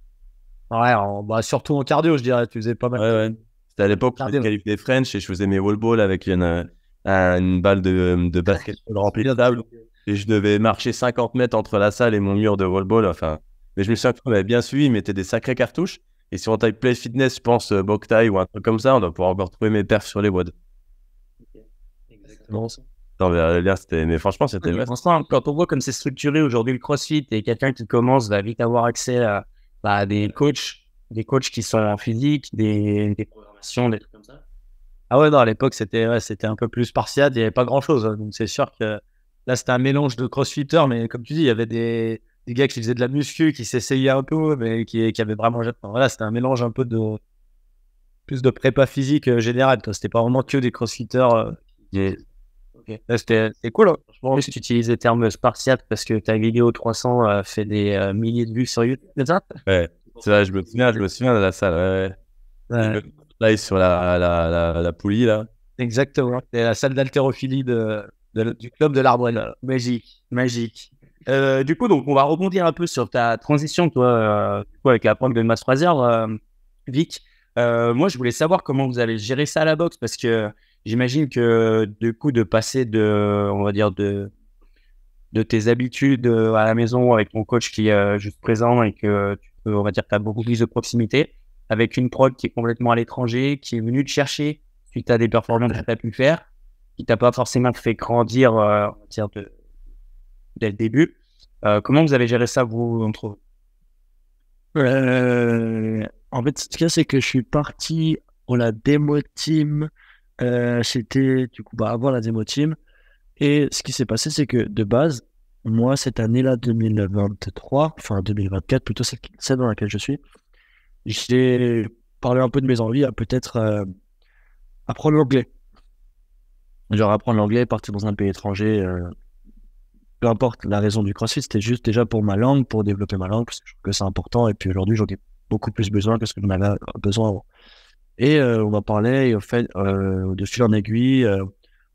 Ouais, surtout en cardio, je dirais. Tu faisais pas mal. Ouais. C'était à l'époque où je qualifiais des French et je faisais mes wall balls avec une balle de basket remplie de table. Et je devais marcher 50 mètres entre la salle et mon mur de wall ball. Enfin, mais je me souviens qu'on avait bien suivi, il mettait des sacrées cartouches. Et si on taille Play Fitness, je pense Boktai ou un truc comme ça, on doit pouvoir encore trouver mes perfs sur les WOD. Exactement. Attends, le lien, mais franchement, c'était vrai. Quand on voit comme c'est structuré aujourd'hui le CrossFit et quelqu'un qui commence va vite avoir accès à des coachs qui sont en physique, des programmations, des trucs comme ça. Ah ouais, non, à l'époque, c'était un peu plus spartiate, il n'y avait pas grand-chose. Donc c'est sûr que là, c'était un mélange de crossfitters, mais comme tu dis, il y avait des gars qui faisaient de la muscu, qui s'essayaient un peu, mais qui avaient vraiment... Voilà, c'était un mélange un peu plus de prépa physique générale. C'était pas vraiment que des crossfitters. Okay. C'était cool. Hein. Je pense que tu utilises le terme spartiate parce que ta vidéo 300 fait des milliers de vues sur YouTube, c'est ça? Ouais, c'est vrai, je me souviens de la salle. Ouais. Là, sur la poulie, là. Exactement. C'est la salle d'haltérophilie du club de l'Arbrel. Magique. Du coup, donc, on va rebondir un peu sur ta transition, toi, avec la prog de Matt Fraser, Vic. Moi, je voulais savoir comment vous allez gérer ça à la boxe parce que j'imagine que du coup, de passer on va dire, de tes habitudes à la maison avec ton coach qui est juste présent et que on va dire que tu as beaucoup plus de proximité avec une prog qui est complètement à l'étranger, qui est venue te chercher suite à des performances que tu as pu faire, qui t'a pas forcément fait grandir, on va dire, dès le début. Comment vous avez géré ça, vous, entre vous? En fait, ce qu'il y a, c'est que je suis parti pour la démo team. C'était du coup avant la démo team. Et ce qui s'est passé, c'est que de base, moi, cette année-là, 2023, enfin 2024, plutôt celle dans laquelle je suis, j'ai parlé un peu de mes envies à peut-être apprendre l'anglais. Genre apprendre l'anglais, partir dans un pays étranger, peu importe la raison du CrossFit, c'était juste déjà pour ma langue, pour développer ma langue, parce que je trouve que c'est important. Et puis aujourd'hui, j'en ai beaucoup plus besoin que ce que j'en avais besoin avant. Et on en parlait, et au fait, de fil en aiguille,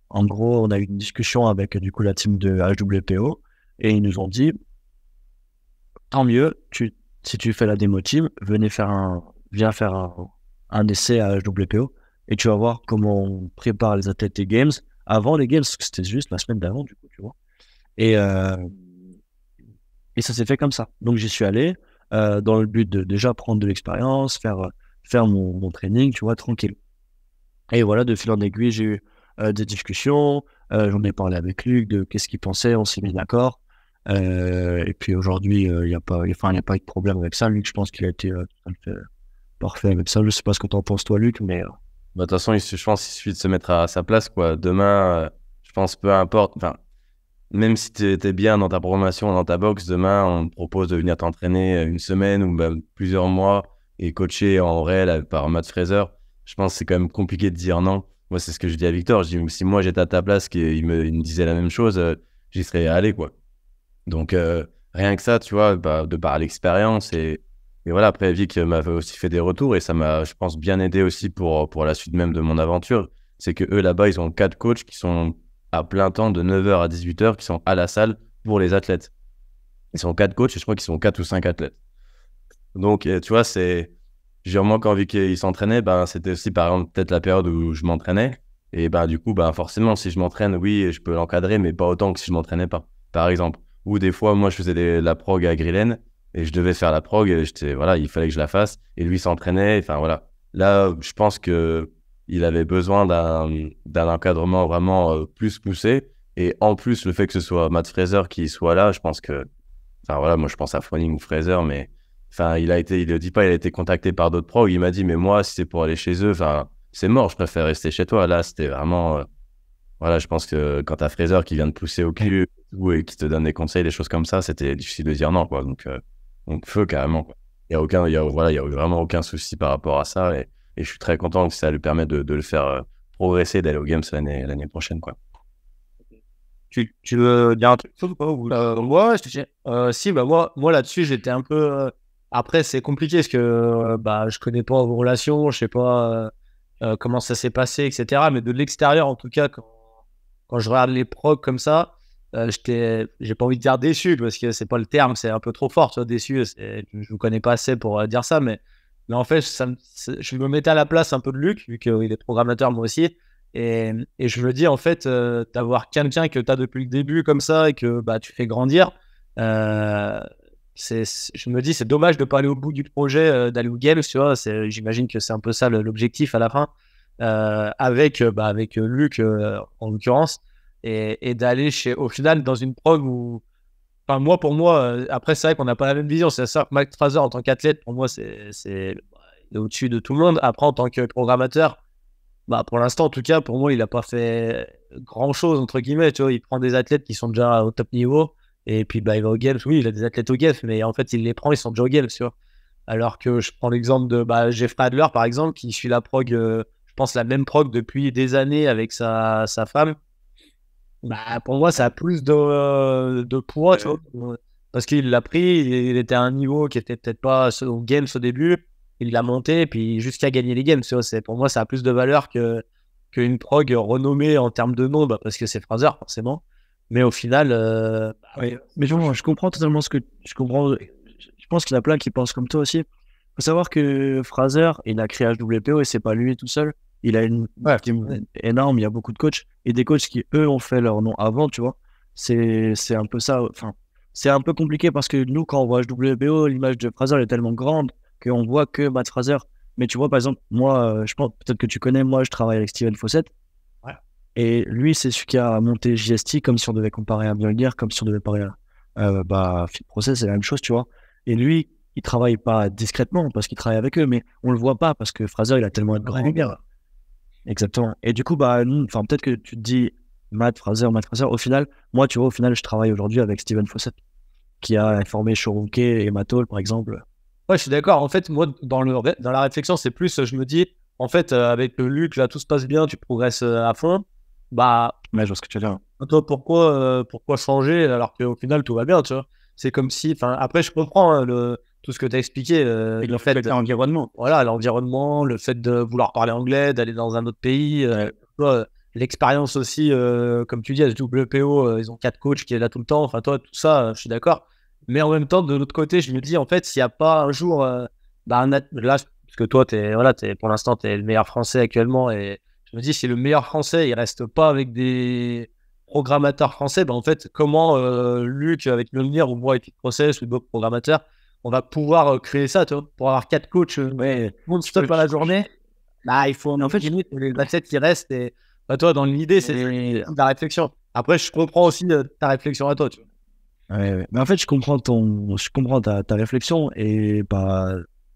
en gros, on a eu une discussion avec du coup la team de HWPO, et ils nous ont dit, tant mieux, si tu fais la démo team, viens faire un essai à HWPO, et tu vas voir comment on prépare les athlètes des Games, avant les Games, parce que c'était juste la semaine d'avant, du coup, tu vois. Et ça s'est fait comme ça. Donc j'y suis allé dans le but de déjà prendre de l'expérience, faire mon training, tu vois, tranquille. Et voilà, de fil en aiguille, j'ai eu des discussions, j'en ai parlé avec Luc de qu'est-ce qu'il pensait, on s'est mis d'accord. Et puis aujourd'hui, il n'y a pas eu de problème avec ça. Luc, je pense qu'il a été tout à fait parfait avec ça. Je sais pas ce que tu en penses toi, Luc, mais... De toute façon, je pense qu'il suffit de se mettre à sa place, quoi. Demain, je pense, peu importe, enfin, même si tu étais bien dans ta programmation, dans ta box, demain, on te propose de venir t'entraîner une semaine ou plusieurs mois et coacher en réel par Matt Fraser. Je pense que c'est quand même compliqué de dire non. Moi, c'est ce que je dis à Victor. Je dis, si moi j'étais à ta place, il me disait la même chose, j'y serais allé, quoi. Donc, rien que ça, tu vois, de par l'expérience. Et voilà, après, Vic m'avait aussi fait des retours et ça m'a, je pense, bien aidé aussi pour la suite même de mon aventure. C'est que eux, là-bas, ils ont 4 coachs qui sont à plein temps de 9h à 18h qui sont à la salle pour les athlètes. Ils sont 4 coachs et je crois qu'ils sont 4 ou 5 athlètes. Donc, tu vois, moi, quand vu qu'il s'entraînait, ben, c'était aussi, par exemple, peut-être la période où je m'entraînais. Et ben, du coup, ben, forcément, si je m'entraîne, oui, je peux l'encadrer, mais pas autant que si je m'entraînais pas, par exemple. Ou des fois, moi, je faisais la prog à Grillen et je devais faire la prog et voilà, il fallait que je la fasse. Et lui s'entraînait. Enfin, voilà. Là, je pense qu'il avait besoin d'un encadrement vraiment plus poussé. Et en plus, le fait que ce soit Matt Fraser qui soit là, je pense que. Enfin, voilà, moi, je pense à Froning ou Fraser, mais. Enfin, il le dit pas, il a été contacté par d'autres pros. Il m'a dit, mais moi, si c'est pour aller chez eux, enfin, c'est mort, je préfère rester chez toi. Là, c'était vraiment. Voilà, je pense que quand t'as Fraser qui vient te pousser au cul et qui te donne des conseils, des choses comme ça, c'était difficile de dire non, quoi. Donc feu, carrément, quoi. Voilà, il y a vraiment aucun souci par rapport à ça. Et je suis très content que ça lui permette de le faire progresser, d'aller aux Games l'année prochaine, quoi. Tu veux dire un truc ou pas Moi, si, bah moi là-dessus, j'étais un peu. Après, c'est compliqué parce que bah, je connais pas vos relations, je sais pas comment ça s'est passé, etc. Mais de l'extérieur, en tout cas, quand je regarde les progs comme ça, j'ai pas envie de dire déçu parce que c'est pas le terme, c'est un peu trop fort, tu vois, déçu. Je vous connais pas assez pour dire ça, mais en fait, je me mettais à la place un peu de Luc, vu qu'il est programmateur moi aussi. Et je me dis, en fait, d'avoir quelqu'un que tu as depuis le début comme ça et que bah, tu fais grandir, je me dis, c'est dommage de ne pas aller au bout du projet, d'aller au Games, tu vois. J'imagine que c'est un peu ça l'objectif à la fin, avec Luc, en l'occurrence, et d'aller au final dans une prog où. Enfin, pour moi, après, c'est vrai qu'on n'a pas la même vision. C'est ça que Mike Fraser, en tant qu'athlète, pour moi, il est au-dessus de tout le monde. Après, en tant que programmateur, bah, pour l'instant, en tout cas, pour moi, il n'a pas fait grand-chose, entre guillemets. Tu vois, il prend des athlètes qui sont déjà au top niveau. Et puis, bah, il va au Games. Oui, il a des athlètes au Games, mais en fait, il les prend, ils sont déjà au Games, tu vois. Alors que je prends l'exemple de Jeff Adler, par exemple, qui suit la prog, je pense, la même prog depuis des années avec sa femme. Bah, pour moi, ça a plus de poids, tu vois, parce qu'il l'a pris, il était à un niveau qui était peut-être pas au Games au début, il l'a monté, et puis jusqu'à gagner les Games, tu vois, pour moi, ça a plus de valeur qu'une prog renommée en termes de nom, bah, parce que c'est Fraser, forcément, mais au final... Oui, mais je comprends totalement ce que... Je comprends. Je pense qu'il y en a plein qui pensent comme toi aussi. Il faut savoir que Fraser, il a créé HWPO et c'est pas lui tout seul. Il a une team énorme, il y a beaucoup de coachs et des coachs qui, eux, ont fait leur nom avant, tu vois. C'est un peu ça. Enfin, c'est un peu compliqué parce que nous, quand on voit HWPO, l'image de Fraser est tellement grande qu'on voit que Matt Fraser. Mais tu vois, par exemple, moi, je pense, peut-être que tu connais, moi, je travaille avec Steven Fawcett. Ouais. Et lui, c'est celui qui a monté JST, comme si on devait comparer à Mjolnir, comme si on devait comparer à Fit Process, c'est la même chose, tu vois. Et lui, il travaille pas discrètement parce qu'il travaille avec eux, mais on le voit pas parce que Fraser, il a tellement de grand. Exactement. Et du coup, peut-être que tu te dis Matt Fraser. Au final, moi, tu vois, je travaille aujourd'hui avec Steven Fawcett, qui a formé Shoruke et Matol, par exemple. Ouais, je suis d'accord. En fait, moi, dans la réflexion, c'est plus, je me dis, en fait, avec le Luc, là, tout se passe bien, tu progresses à fond. Bah, mais je vois ce que tu veux dire. Toi, pourquoi changer alors qu'au final, tout va bien, tu vois? C'est comme si, après, je comprends tout ce que tu as expliqué. Le fait de l'environnement. Voilà, l'environnement, le fait de vouloir parler anglais, d'aller dans un autre pays. L'expérience aussi, comme tu dis, à WPO, ils ont 4 coachs qui est là tout le temps. Enfin, toi, tout ça, je suis d'accord. Mais en même temps, de l'autre côté, je me dis, en fait, s'il n'y a pas un jour, là, parce que toi, pour l'instant, tu es le meilleur français actuellement. Et je me dis, si le meilleur français, il reste pas avec des programmateurs français, en fait, comment Luc, avec Mjolnir, ou moi, avec Process, ou d'autres programmateurs, on va pouvoir créer ça, tu vois, pour avoir 4 coachs non-stop à la journée. Bah, il faut en fait les athlètes qui restent. Et toi, dans l'idée, c'est la réflexion. Après, je comprends aussi ta réflexion à toi, tu vois. Ouais. Mais en fait, je comprends ta réflexion et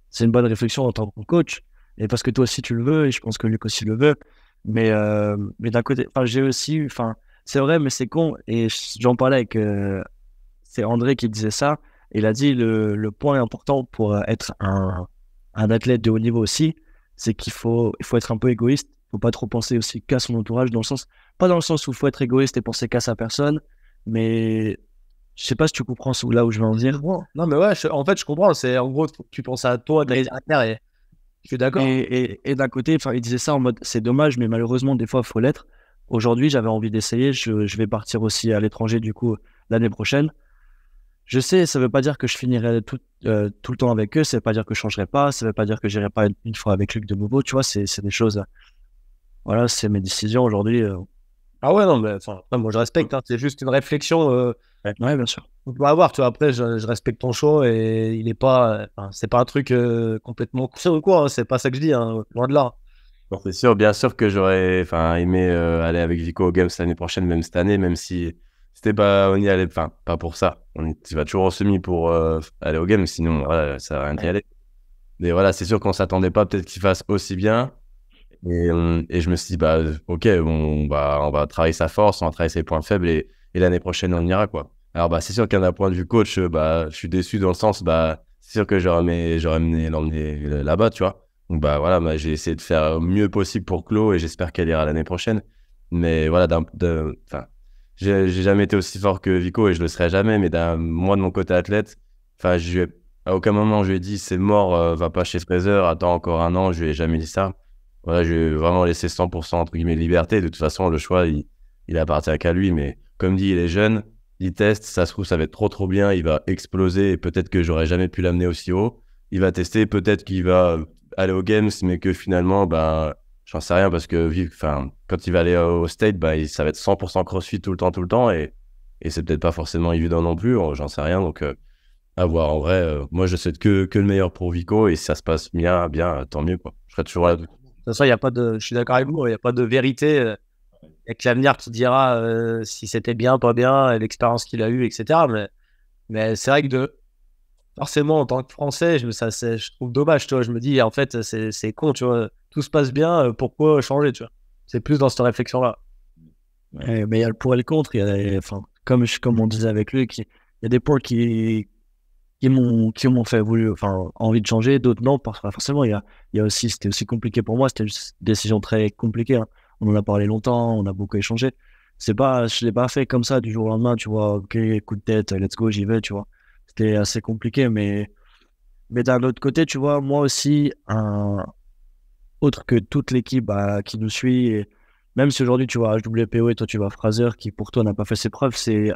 c'est une bonne réflexion en tant que coach et parce que toi aussi tu le veux et je pense que Luc aussi le veut. Mais d'un côté, c'est vrai, mais c'est con et j'en parlais avec c'est André qui disait ça. Il a dit le point important pour être un athlète de haut niveau aussi, c'est qu'il faut être un peu égoïste. Il faut pas trop penser aussi qu'à son entourage, pas dans le sens où il faut être égoïste et penser qu'à sa personne, mais je sais pas si tu comprends là où je veux en dire. Non, mais ouais, en fait, je comprends. C'est en gros, tu penses à toi de derrière et je suis d'accord. Et d'un côté, il disait ça en mode c'est dommage, mais malheureusement, des fois, il faut l'être. Aujourd'hui, j'avais envie d'essayer. Je vais partir aussi à l'étranger, du coup, l'année prochaine. je sais, ça veut pas dire que je finirai tout le temps avec eux, ça veut pas dire que je changerai pas, ça veut pas dire que j'irai pas une fois avec Luc de nouveau, tu vois, c'est des choses, voilà, c'est mes décisions aujourd'hui. Ah ouais, non, mais enfin, moi je respecte, hein, c'est juste une réflexion Ouais, bien sûr. qu'on peut avoir, tu vois. Après, je respecte ton choix et il est pas, c'est pas un truc complètement conscient ou quoi, hein, c'est pas ça que je dis, hein, loin de là. Bon, c'est sûr, bien sûr que j'aurais aimé aller avec Vico aux Games l'année prochaine, même cette année, même si c'était pas, on y allait, enfin, pas pour ça. Tu vas toujours au semi pour aller aux Games, sinon, voilà, ça sert à rien d'y aller. Mais voilà, c'est sûr qu'on s'attendait pas peut-être qu'il fasse aussi bien. Et je me suis dit, bah, ok, on va travailler sa force, on va travailler ses points faibles et l'année prochaine, on ira, quoi. Alors, bah, c'est sûr qu'un point de vue coach, bah, je suis déçu dans le sens, bah, c'est sûr que l'emmener là-bas, tu vois. Donc, bah, voilà, bah, j'ai essayé de faire le mieux possible pour Chlo et j'espère qu'elle ira l'année prochaine. Mais voilà, enfin, j'ai jamais été aussi fort que Vico et je le serai jamais, mais moi, de mon côté athlète, enfin, à aucun moment, je lui ai dit, c'est mort, va pas chez Fraser, attends encore un an, je lui ai jamais dit ça. Voilà, je vais vraiment laisser 100% entre guillemets de liberté. De toute façon, le choix, il appartient qu'à lui. Mais comme dit, il est jeune, il teste. Ça se trouve, ça va être trop, trop bien. Il va exploser et peut-être que j'aurais jamais pu l'amener aussi haut. Il va tester, peut-être qu'il va aller aux Games, mais que finalement, bah, j'en sais rien parce que quand il va aller au State, bah, ça va être 100% CrossFit tout le temps. Et c'est peut-être pas forcément évident non plus. J'en sais rien. Donc, à voir. En vrai, moi, je souhaite que le meilleur pour Vico et si ça se passe bien, tant mieux, quoi. Je serai toujours là. De toute façon, il y a pas de, je suis d'accord avec vous, il n'y a pas de vérité. Il n'y a que l'avenir qui dira si c'était bien, pas bien, et l'expérience qu'il a eue, etc. Mais c'est vrai que forcément, en tant que Français, je trouve dommage, tu vois. Je me dis, en fait, c'est con, tu vois. Tout se passe bien, pourquoi changer, tu vois. C'est plus dans cette réflexion-là. Mais il y a le pour et le contre. Enfin, comme on disait avec lui, il y a des points qui m'ont fait envie de changer, d'autres non, parce que forcément, il y a aussi, c'était aussi compliqué pour moi, c'était une décision très compliquée, hein. On en a parlé longtemps, on a beaucoup échangé. Je l'ai pas fait comme ça du jour au lendemain, tu vois, ok, coup de tête, let's go, j'y vais, tu vois. C'était assez compliqué, mais d'un autre côté, tu vois, moi aussi, autre que toute l'équipe qui nous suit, et même si aujourd'hui tu vois HWPO et toi tu vois Fraser qui pour toi n'a pas fait ses preuves, c'est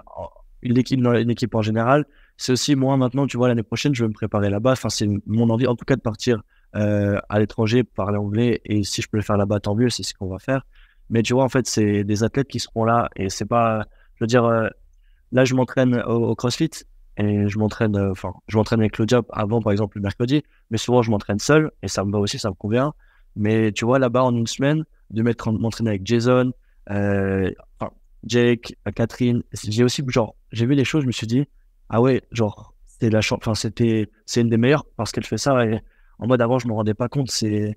une équipe en général. C'est aussi moi maintenant, tu vois, l'année prochaine je vais me préparer là-bas. Enfin, c'est mon envie en tout cas de partir à l'étranger, parler anglais, et si je peux le faire là-bas, tant mieux, c'est ce qu'on va faire. Mais tu vois, en fait, c'est des athlètes qui seront là et c'est pas, je veux dire, là je m'entraîne au CrossFit et je m'entraîne avec Claudia avant par exemple le mercredi, mais souvent je m'entraîne seul et ça me va aussi, ça me convient. Mais tu vois, là-bas, en une semaine, m'entraîner avec Jason, enfin, Jake, Catherine, j'ai vu les choses, je me suis dit, ah ouais, genre, c'est une des meilleures parce qu'elle fait ça. Et en mode avant, je me rendais pas compte. C'est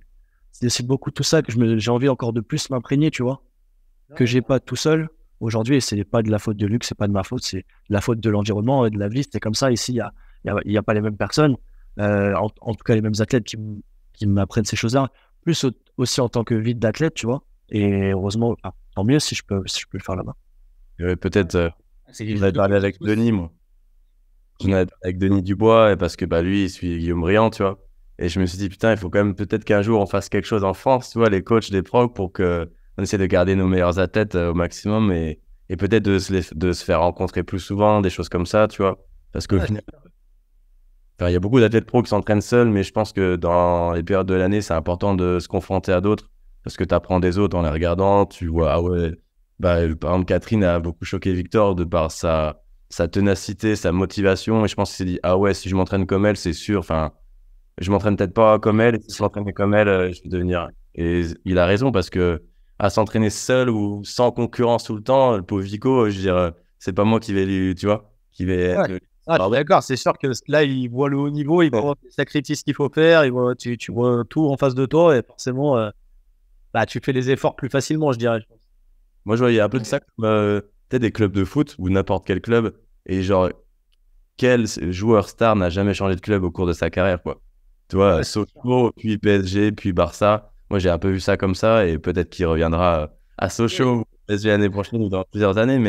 beaucoup tout ça que j'ai envie encore de plus m'imprégner, tu vois, que j'ai pas tout seul aujourd'hui. Et c'est pas de la faute de Luc, c'est pas de ma faute, c'est de la faute de l'environnement et de la vie. C'est comme ça. Ici, il y a pas les mêmes personnes, en tout cas, les mêmes athlètes qui m'apprennent ces choses-là aussi en tant que vide d'athlète, tu vois. Et heureusement, tant mieux si je peux le faire là-bas. Peut-être, j'en avais parlé avec Denis, moi. J'en avais parlé avec Denis Dubois, et parce que bah, lui, il suit Guillaume Briand, tu vois. Et je me suis dit, putain, il faut quand même peut-être qu'un jour on fasse quelque chose en France, tu vois, les coachs des pros, pour qu'on essaie de garder nos meilleurs athlètes au maximum et peut-être de se faire rencontrer plus souvent, des choses comme ça, tu vois. Parce que il y a beaucoup d'athlètes pros qui s'entraînent seuls, mais je pense que dans les périodes de l'année, c'est important de se confronter à d'autres parce que tu apprends des autres en les regardant. Tu vois, ah ouais, bah, par exemple, Catherine a beaucoup choqué Victor de par sa ténacité, sa motivation. Et je pense qu'il s'est dit, ah ouais, si je m'entraîne comme elle, c'est sûr. Enfin, je m'entraîne peut-être pas comme elle. Et si je m'entraînais comme elle, je vais devenir. Et il a raison parce que à s'entraîner seul ou sans concurrence tout le temps, le pauvre Vico, je veux dire, c'est pas moi qui vais lui, tu vois, qui vais. Ouais. Je suis d'accord, c'est sûr que là, il voit le haut niveau, il voit les sacrifices qu'il faut faire, tu vois tout en face de toi et forcément, bah, tu fais les efforts plus facilement, je dirais. Moi, je voyais un peu de ça comme peut-être des clubs de foot ou n'importe quel club. Et genre, quel joueur star n'a jamais changé de club au cours de sa carrière, quoi. Tu vois, Sochaux, puis PSG, puis Barça. Moi, j'ai un peu vu ça comme ça et peut-être qu'il reviendra à Sochaux ou PSG l'année prochaine ou dans plusieurs années.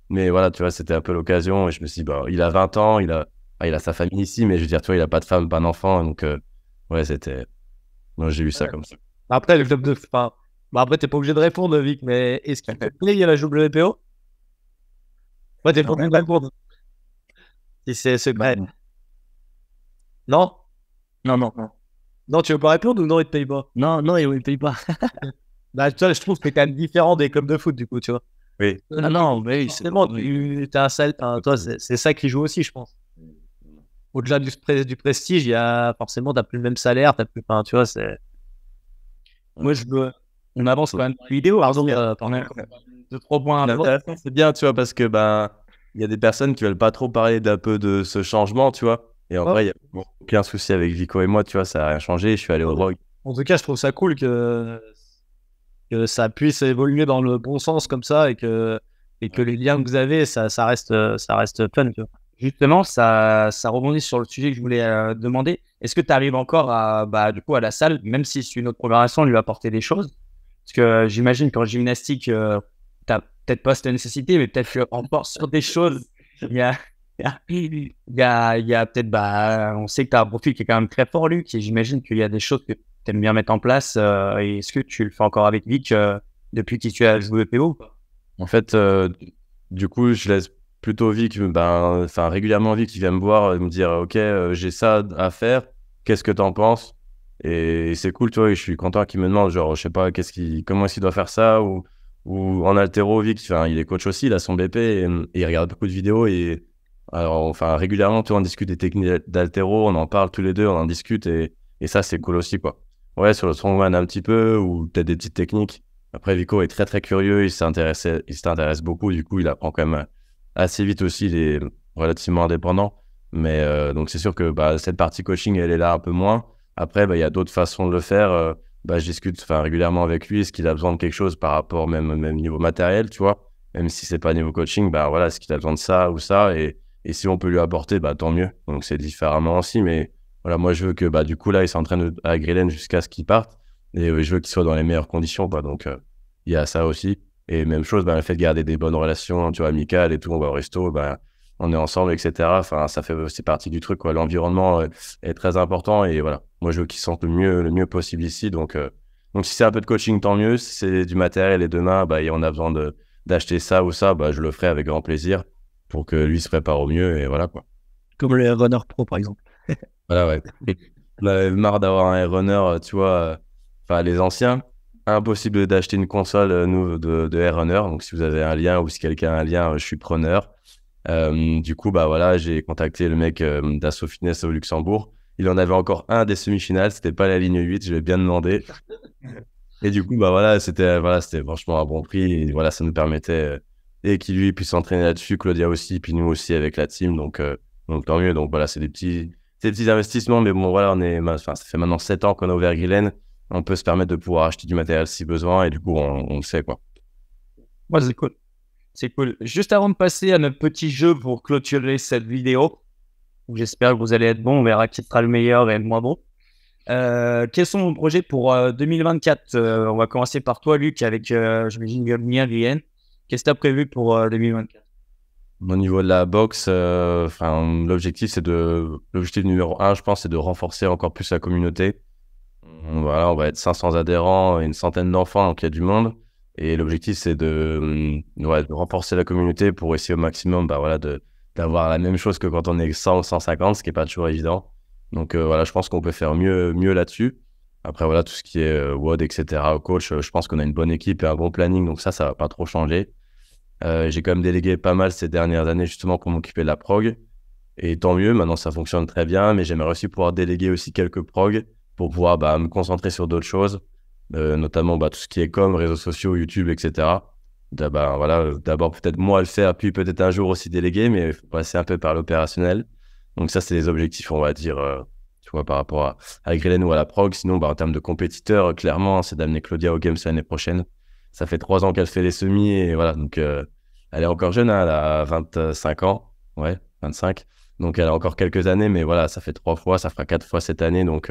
Mais voilà, tu vois, c'était un peu l'occasion. Et je me suis dit, bah, il a 20 ans, il a sa famille ici, mais je veux dire, tu vois, il a pas de femme, pas d'enfant. Donc, ouais, c'était. Moi, j'ai vu ça comme ça. Après, le club de. Enfin, bah après, t'es pas obligé de répondre, Vic, mais est-ce qu'il te plaît, il y a la WPO? Ouais, t'es pas obligé de répondre. Si c'est secret. Non? Non. Non, tu veux pas répondre ou non, il te paye pas? Non, il ne paye pas. Bah, toi, je trouve que c'est quand même différent des clubs de foot, du coup, tu vois. Oui. Ah non, mais oui, Forcément, t'as un salaire. Toi, c'est ça qui joue aussi, je pense. Au-delà du prestige, il y a forcément, t'as plus le même salaire, t'as plus. Enfin, tu vois, c'est. Moi, on avance quand même dans la vidéo. Pardon, de 3 points. C'est bien, tu vois, parce que il y a des personnes qui veulent pas trop parler d'un peu de ce changement, tu vois. Et en vrai, il y a aucun souci avec Vico et moi, tu vois, ça n'a rien changé. Je suis allé au Rogue. En tout cas, je trouve ça cool que ça puisse évoluer dans le bon sens comme ça et que les liens que vous avez, ça reste fun, tu vois. Justement, ça rebondit sur le sujet que je voulais demander. Est-ce que tu arrives encore du coup, à la salle, même si c'est une autre programmation, lui apporter des choses? Parce que j'imagine qu'en gymnastique, tu n'as peut-être pas cette nécessité, mais peut-être encore sur des choses. Il y a peut-être, on sait que tu as un profil qui est quand même très fort, Luc, et j'imagine qu'il y a des choses que tu aimes bien mettre en place. Et est-ce que tu le fais encore avec Vic depuis que tu as joué au PO? En fait, du coup, je laisse plutôt Vic, régulièrement Vic qui vient me voir et me dire ok, j'ai ça à faire, qu'est-ce que t'en penses? Et c'est cool, tu vois, et je suis content qu'il me demande, genre, je sais pas, comment est-ce qu'il doit faire ça, ou en haltéro, Vic, il est coach aussi, il a son BP, et il regarde beaucoup de vidéos, et alors, régulièrement, tu vois, on discute des techniques d'haltéro, on en parle tous les deux, on en discute, et ça, c'est cool aussi, quoi. Ouais, sur le strongman un petit peu, ou peut-être des petites techniques. Après, Vico est très, très curieux, il s'intéresse beaucoup, du coup, il apprend quand même assez vite aussi, il est relativement indépendant. Mais donc, c'est sûr que cette partie coaching, elle est là un peu moins. Après, il y a d'autres façons de le faire. Je discute régulièrement avec lui. Est-ce qu'il a besoin de quelque chose par rapport même niveau matériel, tu vois? Même si c'est pas niveau coaching, voilà, est-ce qu'il a besoin de ça ou ça? Et si on peut lui apporter, tant mieux. Donc, c'est différemment aussi. Mais voilà, moi, je veux que du coup, là, il s'entraîne à Grillen jusqu'à ce qu'il parte. Et je veux qu'il soit dans les meilleures conditions, quoi. Donc, il y a ça aussi. Et même chose, le fait de garder des bonnes relations, tu vois, amicales et tout, on va au resto, on est ensemble, etc. Enfin, ça fait aussi partie du truc, quoi. L'environnement est très important et voilà. Moi, je veux qu'ils se sentent le mieux possible ici. Donc si c'est un peu de coaching, tant mieux. Si c'est du matériel et demain, et on a besoin d'acheter ça ou ça, je le ferai avec grand plaisir pour que lui se prépare au mieux et voilà, quoi. Comme les runners pro, par exemple. Voilà, ouais. On avait marre d'avoir un runner, tu vois, les anciens. Impossible d'acheter une console, nous, de Airrunner. Donc, si vous avez un lien ou si quelqu'un a un lien, je suis preneur. Du coup, voilà, j'ai contacté le mec d'Asso Fitness au Luxembourg. Il en avait encore un des semi-finales. C'était pas la ligne 8, je l'ai bien demandé. Et du coup, voilà, c'était franchement un bon prix. Et voilà, ça nous permettait, et qu'il lui puisse s'entraîner là-dessus, Claudia aussi, puis nous aussi avec la team. Donc tant mieux. Donc voilà, c'est des petits investissements. Mais bon, voilà, ça fait maintenant 7 ans qu'on a ouvert Grillen. On peut se permettre de pouvoir acheter du matériel si besoin. Et du coup, on le sait, quoi. Ouais, c'est cool. C'est cool. Juste avant de passer à notre petit jeu pour clôturer cette vidéo, où j'espère que vous allez être bon, on verra qui sera le meilleur et le moins bon. Quels sont vos projets pour 2024? On va commencer par toi, Luc, avec, j'imagine, Mia Rien. Qu'est-ce que tu as prévu pour 2024? Au niveau de la boxe, l'objectif numéro 1, je pense, c'est de renforcer encore plus la communauté. Voilà, on va être 500 adhérents et une centaine d'enfants, donc il y a du monde. Et l'objectif, c'est de renforcer la communauté pour essayer au maximum d'avoir la même chose que quand on est 100 ou 150, ce qui n'est pas toujours évident. Donc voilà, je pense qu'on peut faire mieux là-dessus. Après, voilà, tout ce qui est WOD, etc., coach, je pense qu'on a une bonne équipe et un bon planning, donc ça ne va pas trop changer. J'ai quand même délégué pas mal ces dernières années justement pour m'occuper de la prog. Et tant mieux, maintenant ça fonctionne très bien, mais j'aimerais aussi pouvoir déléguer aussi quelques prog pour pouvoir me concentrer sur d'autres choses. Notamment tout ce qui est réseaux sociaux, YouTube, etc. Voilà, d'abord peut-être moi le faire, puis peut-être un jour aussi déléguer, mais il faut passer un peu par l'opérationnel. Donc ça, c'est les objectifs, on va dire, tu vois, par rapport à Grillen ou à la prog. Sinon, en termes de compétiteurs, clairement, c'est d'amener Claudia aux Games l'année prochaine. Ça fait 3 ans qu'elle fait les semis et voilà, donc elle est encore jeune, hein, elle a 25 ans, ouais, 25. Donc elle a encore quelques années, mais voilà, ça fait 3 fois, ça fera 4 fois cette année, donc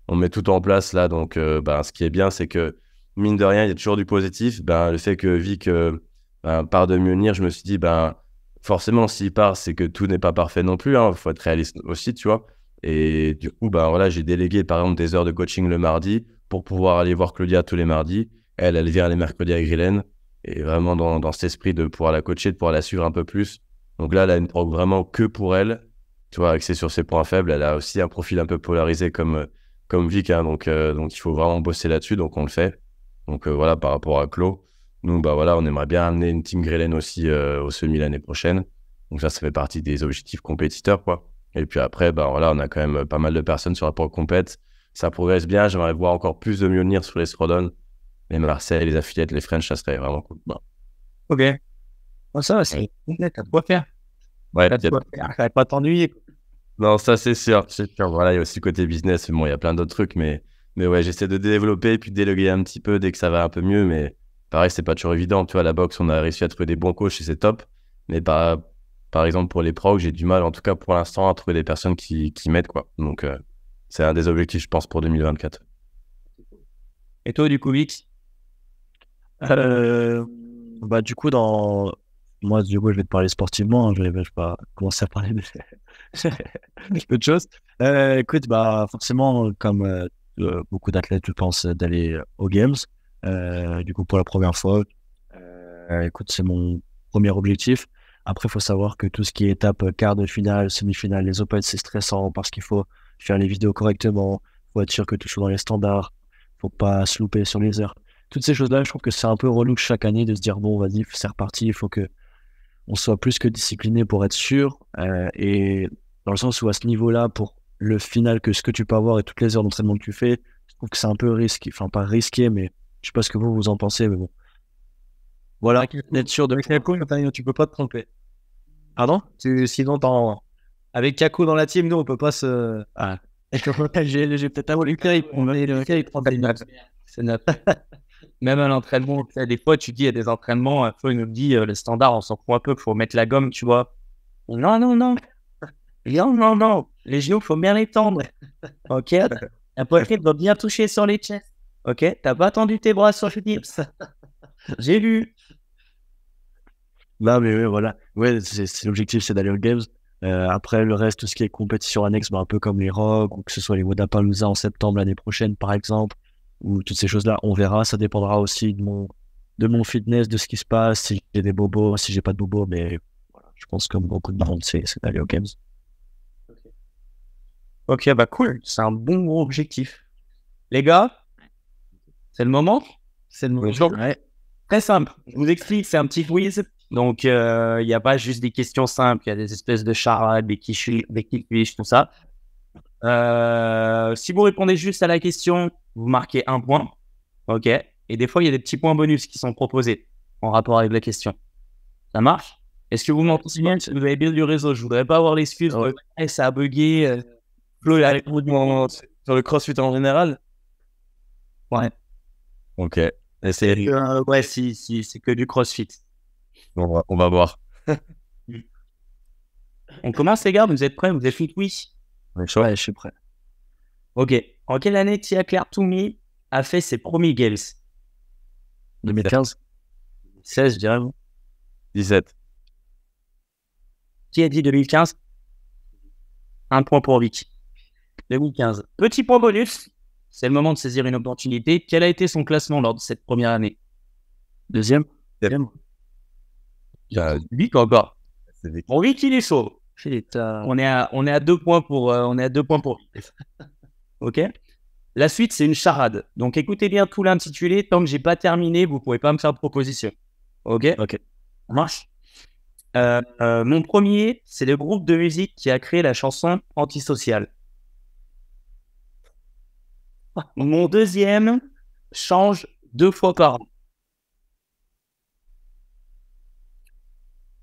on met tout en place là. Donc ce qui est bien, c'est que mine de rien, il y a toujours du positif. Le fait que Vic part de Mjolnir, je me suis dit, forcément, s'il part, c'est que tout n'est pas parfait non plus, hein, faut être réaliste aussi, tu vois. Et du coup, voilà, j'ai délégué par exemple des heures de coaching le mardi pour pouvoir aller voir Claudia tous les mardis. Elle vient les mercredis à Grillen. Et vraiment dans cet esprit de pouvoir la coacher, de pouvoir la suivre un peu plus. Donc là, elle a une prog vraiment que pour elle, tu vois, axée sur ses points faibles. Elle a aussi un profil un peu polarisé comme Vic, hein, donc il faut vraiment bosser là-dessus, donc on le fait. Donc voilà, par rapport à Clo, nous, bah voilà, on aimerait bien amener une team Grellen aussi au semi l'année prochaine. Donc ça fait partie des objectifs compétiteurs, quoi. Et puis après, bah voilà, on a quand même pas mal de personnes sur la prog compète. Ça progresse bien, j'aimerais voir encore plus de Mjolnir sur les Strodon. Les Marseille, les affiliates, les French, ça serait vraiment cool. Bon. Ok. Bon, ça va, c'est t'as de quoi faire. Ouais, T'as de quoi faire. Ça va pas t'ennuyer. non, ça c'est sûr. Voilà, il y a aussi le côté business. Bon, il y a plein d'autres trucs, mais ouais, j'essaie de développer puis de déléguer un petit peu dès que ça va un peu mieux. Mais pareil, c'est pas toujours évident. Tu vois, la boxe, on a réussi à trouver des bons coachs et c'est top. Mais par exemple, pour les pros, j'ai du mal, en tout cas pour l'instant, à trouver des personnes qui m'aident, quoi. Donc, c'est un des objectifs, je pense, pour 2024. Et toi, du coup, Vix? Bah, du coup, moi, du coup, je vais te parler sportivement. Je vais pas commencer à parler de peu de choses. Écoute, bah, forcément, comme beaucoup d'athlètes, je pense d'aller aux Games. Du coup, pour la première fois. Écoute, c'est mon premier objectif. Après, il faut savoir que tout ce qui est étape quart de finale, semi-finale, les Open, c'est stressant parce qu'il faut faire les vidéos correctement. Il faut être sûr que tout soit dans les standards. Faut pas se louper sur les heures. Toutes ces choses-là, je trouve que c'est un peu relou chaque année de se dire, bon, vas-y, c'est reparti. Il faut que on soit plus que discipliné pour être sûr. Et dans le sens où à ce niveau-là, pour le final, que ce que tu peux avoir et toutes les heures d'entraînement que tu fais, je trouve que c'est un peu risqué. Enfin, pas risqué, mais je sais pas ce que vous en pensez, mais bon. Voilà, d'être sûr de... Avec Kaku, tu peux pas te tromper. Pardon? Sinon, avec Kaku dans la team, nous, on peut pas se. Ah. J'ai peut-être un Lucas, il prend des notes. C'est notre. Même à l'entraînement, des fois, tu dis, il y a des entraînements, il nous dit, le standard, on s'en fout un peu, il faut mettre la gomme, tu vois. Non, non, non. Non, non, non. Les genoux, il faut bien les tendre. Ok. La poitrine doit bien toucher sur les chests. Ok. T'as pas tendu tes bras sur le dips. J'ai lu. Non, mais ouais, voilà. Ouais, l'objectif, c'est d'aller aux Games. Après, le reste, tout ce qui est compétition annexe, bah, un peu comme les Rogues, ou que ce soit les Wodapalooza en septembre l'année prochaine, par exemple, ou toutes ces choses-là, on verra. Ça dépendra aussi de mon fitness, de ce qui se passe, si j'ai des bobos, si j'ai pas de bobos, mais voilà, je pense comme beaucoup de monde, c'est d'aller aux Games. Ok, bah cool. C'est un bon gros objectif. Les gars, c'est le moment. C'est le moment. Ouais. Très simple. Je vous explique, c'est un petit quiz. Donc, il n'y a pas juste des questions simples. Il y a des espèces de charades, des qui suis-je, tout ça. Si vous répondez juste à la question, vous marquez un point. Ok. Et des fois, il y a des petits points bonus qui sont proposés en rapport avec la question. Ça marche? Est-ce que vous m'entendez bien? Vous avez bien du réseau. Je voudrais pas avoir l'excuse. Ouais. Ça a bugué. Flo, il a répondu sur le CrossFit en général? Ouais. Ok. Ouais, si, c'est que du CrossFit. On va voir. On commence, les gars. Vous êtes prêts? Vous êtes fit? Oui. Ouais, je suis prêt. Ok. En quelle année Tia Claire Toumi a fait ses premiers Games? 2015? 16, je dirais. 17. Qui a dit 2015? Un point pour Vic. 2015. Petit point bonus. C'est le moment de saisir une opportunité. Quel a été son classement lors de cette première année? Deuxième? Vic encore. Bon, Vic, il est chaud. On est à 2 points pour Vic. Ok. La suite, c'est une charade. Donc, écoutez bien tout l'intitulé. Tant que j'ai pas terminé, vous pouvez pas me faire de proposition. Ok. Ça marche. Mon premier, c'est le groupe de musique qui a créé la chanson Antisocial. Mon deuxième change 2 fois par an.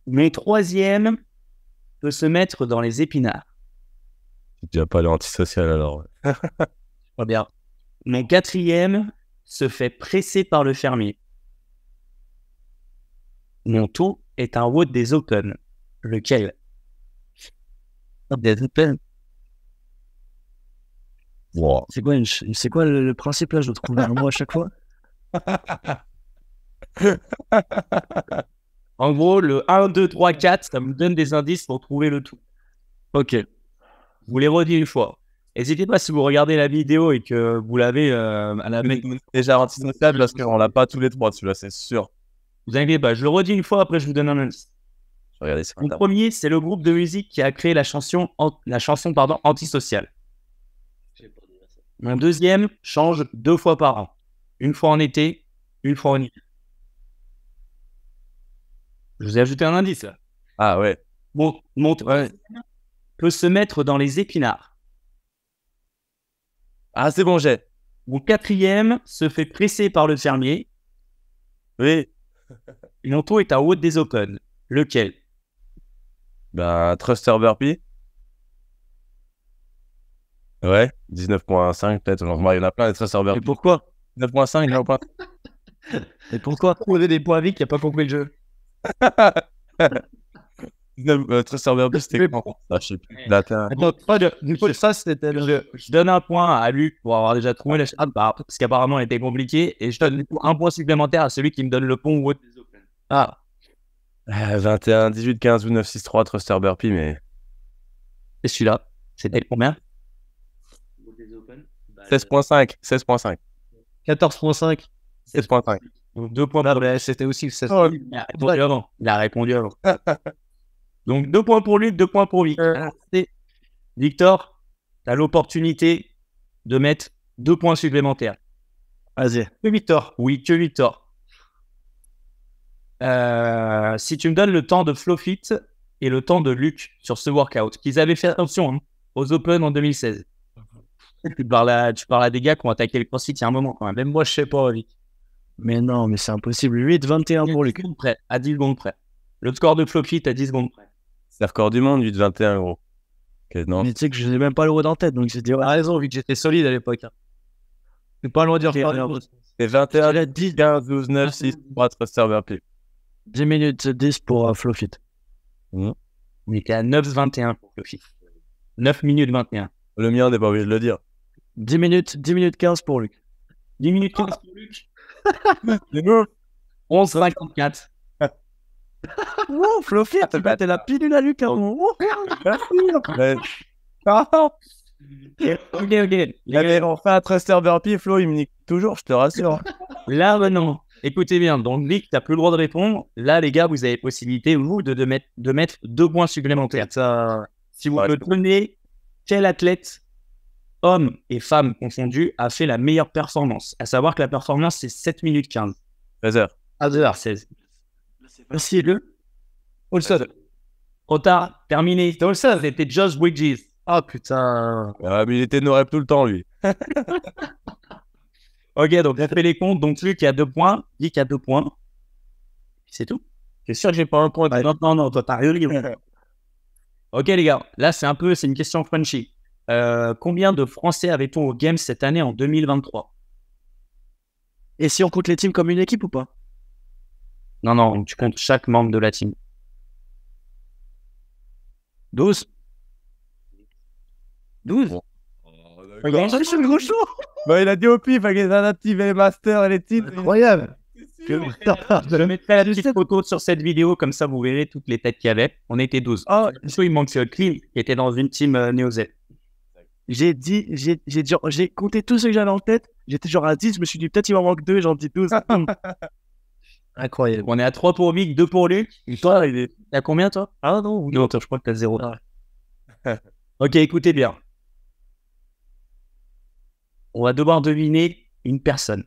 Mon troisième peut se mettre dans les épinards. Tu n'as pas l'antisocial alors. Pas bien. Mon quatrième se fait presser par le fermier. Mon tout est un WOD des Open. Lequel? Des Open. Wow. C'est quoi le principe là? Je dois trouver un mot à chaque fois. En gros, le 1, 2, 3, 4, ça me donne des indices pour trouver le tout. Ok. Je vous les redis une fois. N'hésitez pas si vous regardez la vidéo et que vous l'avez à la main. Déjà antisocial parce qu'on l'a pas tous les trois, celui-là, c'est sûr. Vous inquiétez pas, je le redis une fois, après je vous donne un indice. Regardez ça. Mon premier, c'est le groupe de musique qui a créé la chanson Antisocial. Mon deuxième change 2 fois par an. Une fois en été, une fois en hiver. Je vous ai ajouté un indice là. Ah ouais. Mon troisième peut se mettre dans les épinards. Ah, c'est bon, j'ai. Mon quatrième se fait presser par le fermier. Oui. Et mon taux est à haute des Open. Lequel? Ben, Truster Burpee. Ouais, 19.5 peut-être. Genre, il y en a plein, les Truster Et Burpee. pourquoi 9.5, 9.5. Et pourquoi Poser des points Vic qui a pas compris le jeu. Truster Burpee, c'était quand ça, je sais plus. Latin. Attends, pas de. Du coup, ça, c'était le. Je donne un point à Luc pour avoir déjà trouvé la parce qu'apparemment elle était compliquée. Et je donne un point supplémentaire à celui qui me donne le pont ou haute des Open. Ah, 21, 18, 15 ou 9, 6, 3, Truster Burpee, mais. Et celui-là, c'était combien? 16.5. 16.5. 14.5. 16.5. Donc 2 points Ah, pour mais c'était aussi le 16. Il a répondu avant. Il a répondu avant. Donc 2 points pour Luc, 2 points pour Vic. Victor, tu as l'opportunité de mettre 2 points supplémentaires. Vas-y. Que Victor. Oui, que Victor. Si tu me donnes le temps de Flowfit et le temps de Luc sur ce workout, qu'ils avaient fait attention aux Open en 2016. Tu parles à des gars qui ont attaqué le CrossFit il y a un moment quand même. Même moi, je sais pas, Vic. Mais non, mais c'est impossible. 8-21 pour Luc. 10 secondes près, à 10 secondes près. Le score de Flowfit à 10 secondes près. C'est le record du monde, 8,21 €. Ok, non. Mais tu sais que je n'ai même pas le haut en tête, donc j'ai dit, ouais, T'as raison, Vic, j'étais solide à l'époque. Hein. C'est pas loin de dire C'est 21, dirais 10, 15, 12, 9, 6, 3, Truster Burpee. 10 minutes 10 pour Flowfit. On était à 9,21 pour Flowfit. 9 minutes 21. Le mien, on n'est pas obligé de le dire. 10 minutes 15 pour Luc. 10 minutes 15 pour Luc. C'est nous. 11,54. Oh, Flowfit, tu battais la pilule à Luc avant. Ouais. Ok. Mais on fait un Truster Burpee, Flo, il me nique toujours, je te rassure. Là, maintenant, écoutez bien. Donc, Vic, t'as plus le droit de répondre. Là, les gars, vous avez possibilité, vous, de mettre 2 points supplémentaires. Ça, si vous me donnez quel athlète, homme et femme confondus, a fait la meilleure performance. À savoir que la performance, c'est 7 minutes 15. 13h. À 2h16. C'est facile. Olson. Trop tard, terminé. C'était Olson, c'était Josh Bridges. Ah, putain. Ouais, mais il était de nos reps tout le temps, lui. Ok, donc j'ai fait les comptes. Donc Luc a 2 points, Vic a 2 points. C'est tout. T'es sûr que j'ai pas un point? Ouais. Non, toi t'as rien dit. Ok les gars, là c'est une question crunchy. Combien de Français avait-on aux Games cette année en 2023? Et si on compte les teams comme une équipe ou pas? Non, tu comptes chaque membre de la team. 12. 12. Bah, il a dit au pif avec les adaptifs et les masters et les titres. Incroyable. Je mettrai la petite photo sur cette vidéo, comme ça vous verrez toutes les têtes qu'il y avait. On était 12. Oh, Il manque Clean qui était dans une team Neo-Z. j'ai compté tous ceux que j'avais en tête. J'étais genre à 10, je me suis dit peut-être il m'en manque 2, j'en dis 12. Incroyable. On est à 3 pour Vic, 2 pour Luc. Et toi, t'as combien toi? Ah non, Non, toi, je crois que t'as 0. Ah. Ok, écoutez bien. On va devoir deviner une personne.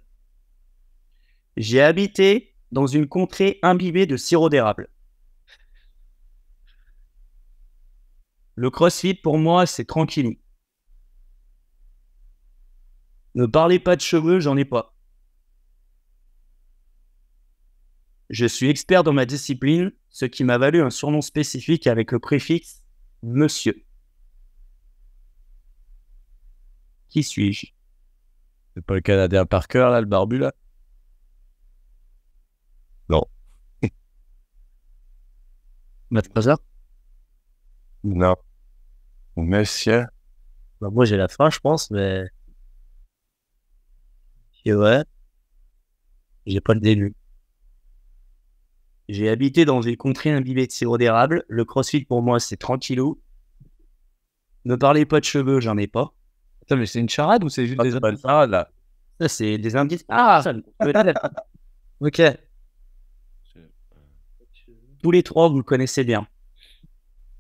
J'ai habité dans une contrée imbibée de sirop d'érable. Le CrossFit, pour moi, c'est tranquille. Ne parlez pas de cheveux, j'en ai pas. Je suis expert dans ma discipline, ce qui m'a valu un surnom spécifique avec le préfixe « Monsieur ». Qui suis-je? C'est pas le Canadien Parker, là, le barbu, là? Non. Matt Fraser. Non. Monsieur. Bah, moi j'ai la fin, je pense, mais. Et ouais. J'ai pas le début. J'ai habité dans une contrée imbibée de sirop d'érable. Le CrossFit, pour moi, c'est tranquillou. Ne parlez pas de cheveux, j'en ai pas. Attends, mais c'est une charade ou c'est juste Ah, des c'est pas une parade, là. Ça, c'est des indices. Ah, Ok. tous les trois, vous le connaissez bien.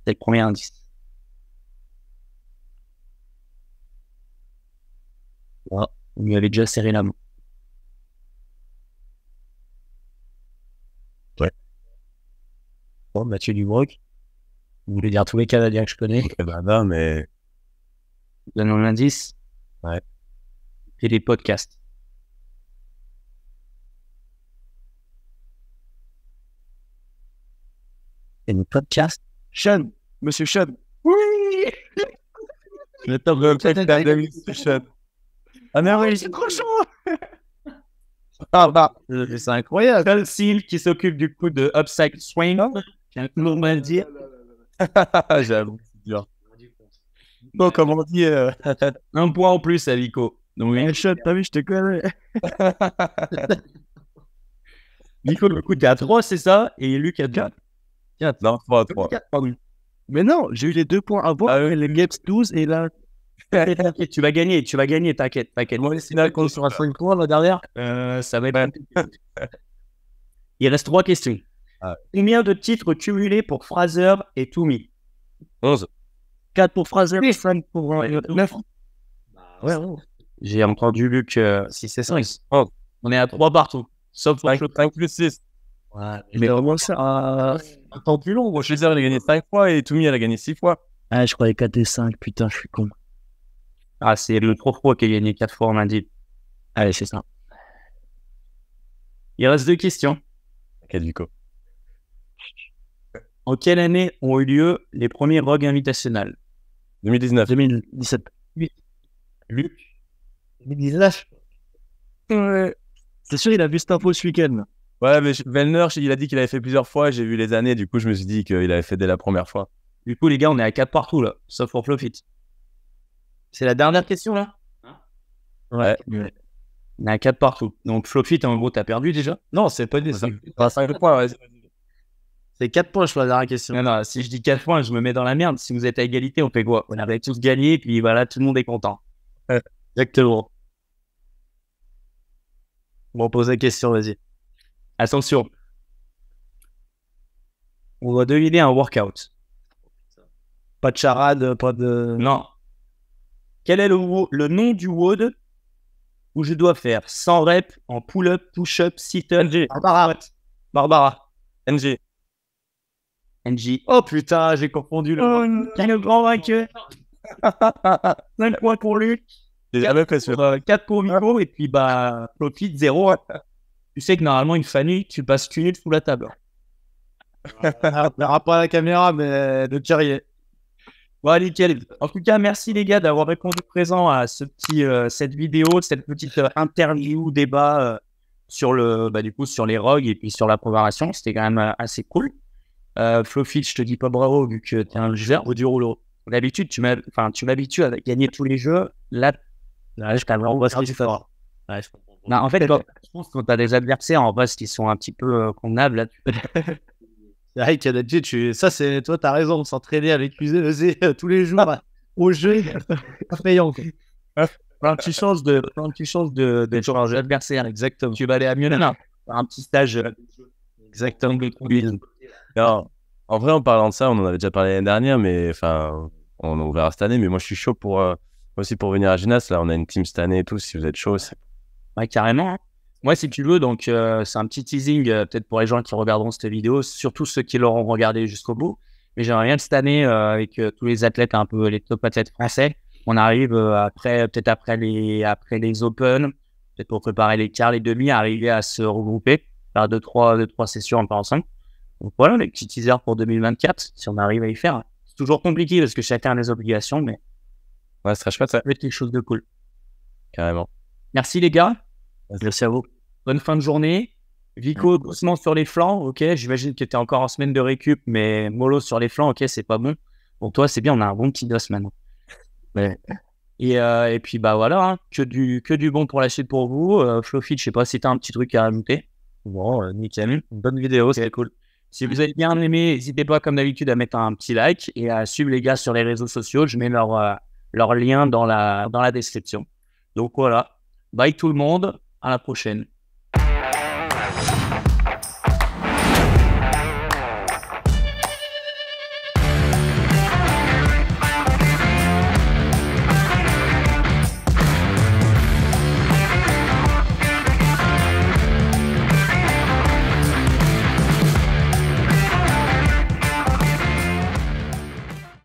C'est le premier indice. Voilà. Vous lui avez déjà serré la main. Ouais. Bon, Mathieu Dubroc. Vous voulez dire tous les Canadiens que je connais? Eh ben non, mais Donnons l'indice. Ouais. Et les podcasts. Et les podcasts? Sean, Monsieur Sean. Oui. le top de Ah mais oui, c'est trop chaud. Ah bah, c'est incroyable. Sean Seal qui s'occupe du coup de Upside Swing. J'ai un nom à le dire. J'avoue, c'est dur. Bon, comme on dit, Un point en plus à Vico. Donc, Sean, t'as vu, je te connais. Vico, du coup, t'es à 3, c'est ça? Et Luc à 4. non, 3-3. Mais non, j'ai eu les 2 points avant. Ah oui. Les Games 12 et là. T'inquiète, tu vas gagner, t'inquiète. Moi, c'est là qu'on Sur un 5 points la dernière. Ça va être. Il reste 3 questions. Ah. Combien de titres cumulés pour Fraser et Toomey? 11. 4 pour Fraser, 5 pour 9. Ouais. J'ai entendu Luc, si c'est ça. Oh. On est à 3 partout. Sauf pour 5 plus 6. Ouais, mais vraiment ça. Un temps plus long. Moi, je suis sûr, il a gagné 5 fois et Toumi, elle a gagné 6 fois. Ah, je croyais 4 et 5. Putain, je suis con. Ah, c'est le Pro qui a gagné 4 fois, on m'a dit. Allez, c'est ça. Il reste 2 questions. Quel Vico. En quelle année ont eu lieu les premiers Rogue Invitational? 2019. 2017. Luc? 2019. Ouais. C'est sûr, il a vu cette info ce week-end. Ouais, mais Vellner, il a dit qu'il avait fait plusieurs fois. J'ai vu les années. Du coup, je me suis dit qu'il avait fait dès la première fois. Du coup, les gars, on est à 4 partout, là. Sauf pour Flowfit. C'est la dernière question, là? Ouais. On est à 4 partout. Donc, Flowfit, en gros, t'as perdu déjà? Non, c'est pas des 5 points, ouais. C'est 4 points, je la dernière question. Non, si je dis 4 points, je me mets dans la merde. Si vous êtes à égalité, on fait quoi? On avait tous gagné, puis voilà, tout le monde est content. Exactement. Bon, pose la question, vas-y. Attention. On doit deviner un workout. Pas de charade, pas de... Non. Quel est le nom du WOD où je dois faire 100 reps en pull-up, push-up, sit-up? Barbara. NG. NG. Oh putain, j'ai confondu le... Quel est le grand vainqueur? 5 points pour Luc. J'ai jamais fait sur 4 pour Vico, et puis bah, Flowfit, 0. Tu sais que normalement, une famille, tu passes qu'une minute sous la table. On verra pas à la caméra, mais le tirrier. Bon, nickel. En tout cas, merci les gars d'avoir répondu présent à cette vidéo, cette petite interview, débat sur sur les rogues et puis sur la programmation. C'était quand même assez cool. Flowfit, je te dis pas bravo vu que t'es un joueur au du rouleau. D'habitude, tu m'habitues à gagner tous les jeux. Là, je t'avoue, on va se faire du fort. Non, en fait, je pense que quand t'as des adversaires en face qui sont un petit peu convenables, là, C'est vrai qu'il y a d'habitude, ça c'est toi, t'as raison de s'entraîner avec UZ tous les jours au jeu, effrayant. quand tu changes de joueur d'adversaire, Exactement. tu vas aller à Milan, faire un petit stage. Exactement. Non, en vrai, en parlant de ça, on en avait déjà parlé l'année dernière, mais enfin, on verra cette année. Mais moi, je suis chaud aussi pour venir à Genas. Là, on a une team cette année et tout. Si vous êtes chaud, Ouais, carrément. Moi, si tu veux, donc c'est un petit teasing peut-être pour les gens qui regarderont cette vidéo, surtout ceux qui l'auront regardé jusqu'au bout. Mais j'aimerais bien que cette année, avec tous les athlètes, un peu les top athlètes français, on arrive peut-être après les Open, peut-être pour préparer les quarts, les demi, arriver à se regrouper, faire 2-3 sessions en par 5. Donc voilà, les petits teasers pour 2024, si on arrive à y faire. C'est toujours compliqué parce que chacun a des obligations, mais ouais, ce serait chouette, ça. ça peut être quelque chose de cool. Carrément. Merci les gars. Merci à vous. Bonne fin de journée. Vico, doucement sur les flancs, ok. J'imagine que tu es encore en semaine de récup, mais mollo sur les flancs, ok, c'est pas bon. Pour toi, c'est bien, on a un bon petit dos maintenant. Ouais. Et puis, bah voilà, hein, que du bon pour la suite pour vous. Flowfit, je sais pas si tu as un petit truc à rajouter. Bon, nickel. Une bonne vidéo, c'est cool. Si vous avez bien aimé, n'hésitez pas, comme d'habitude, à mettre un petit like et à suivre les gars sur les réseaux sociaux. Je mets leur lien dans la description. Donc voilà. Bye tout le monde. À la prochaine.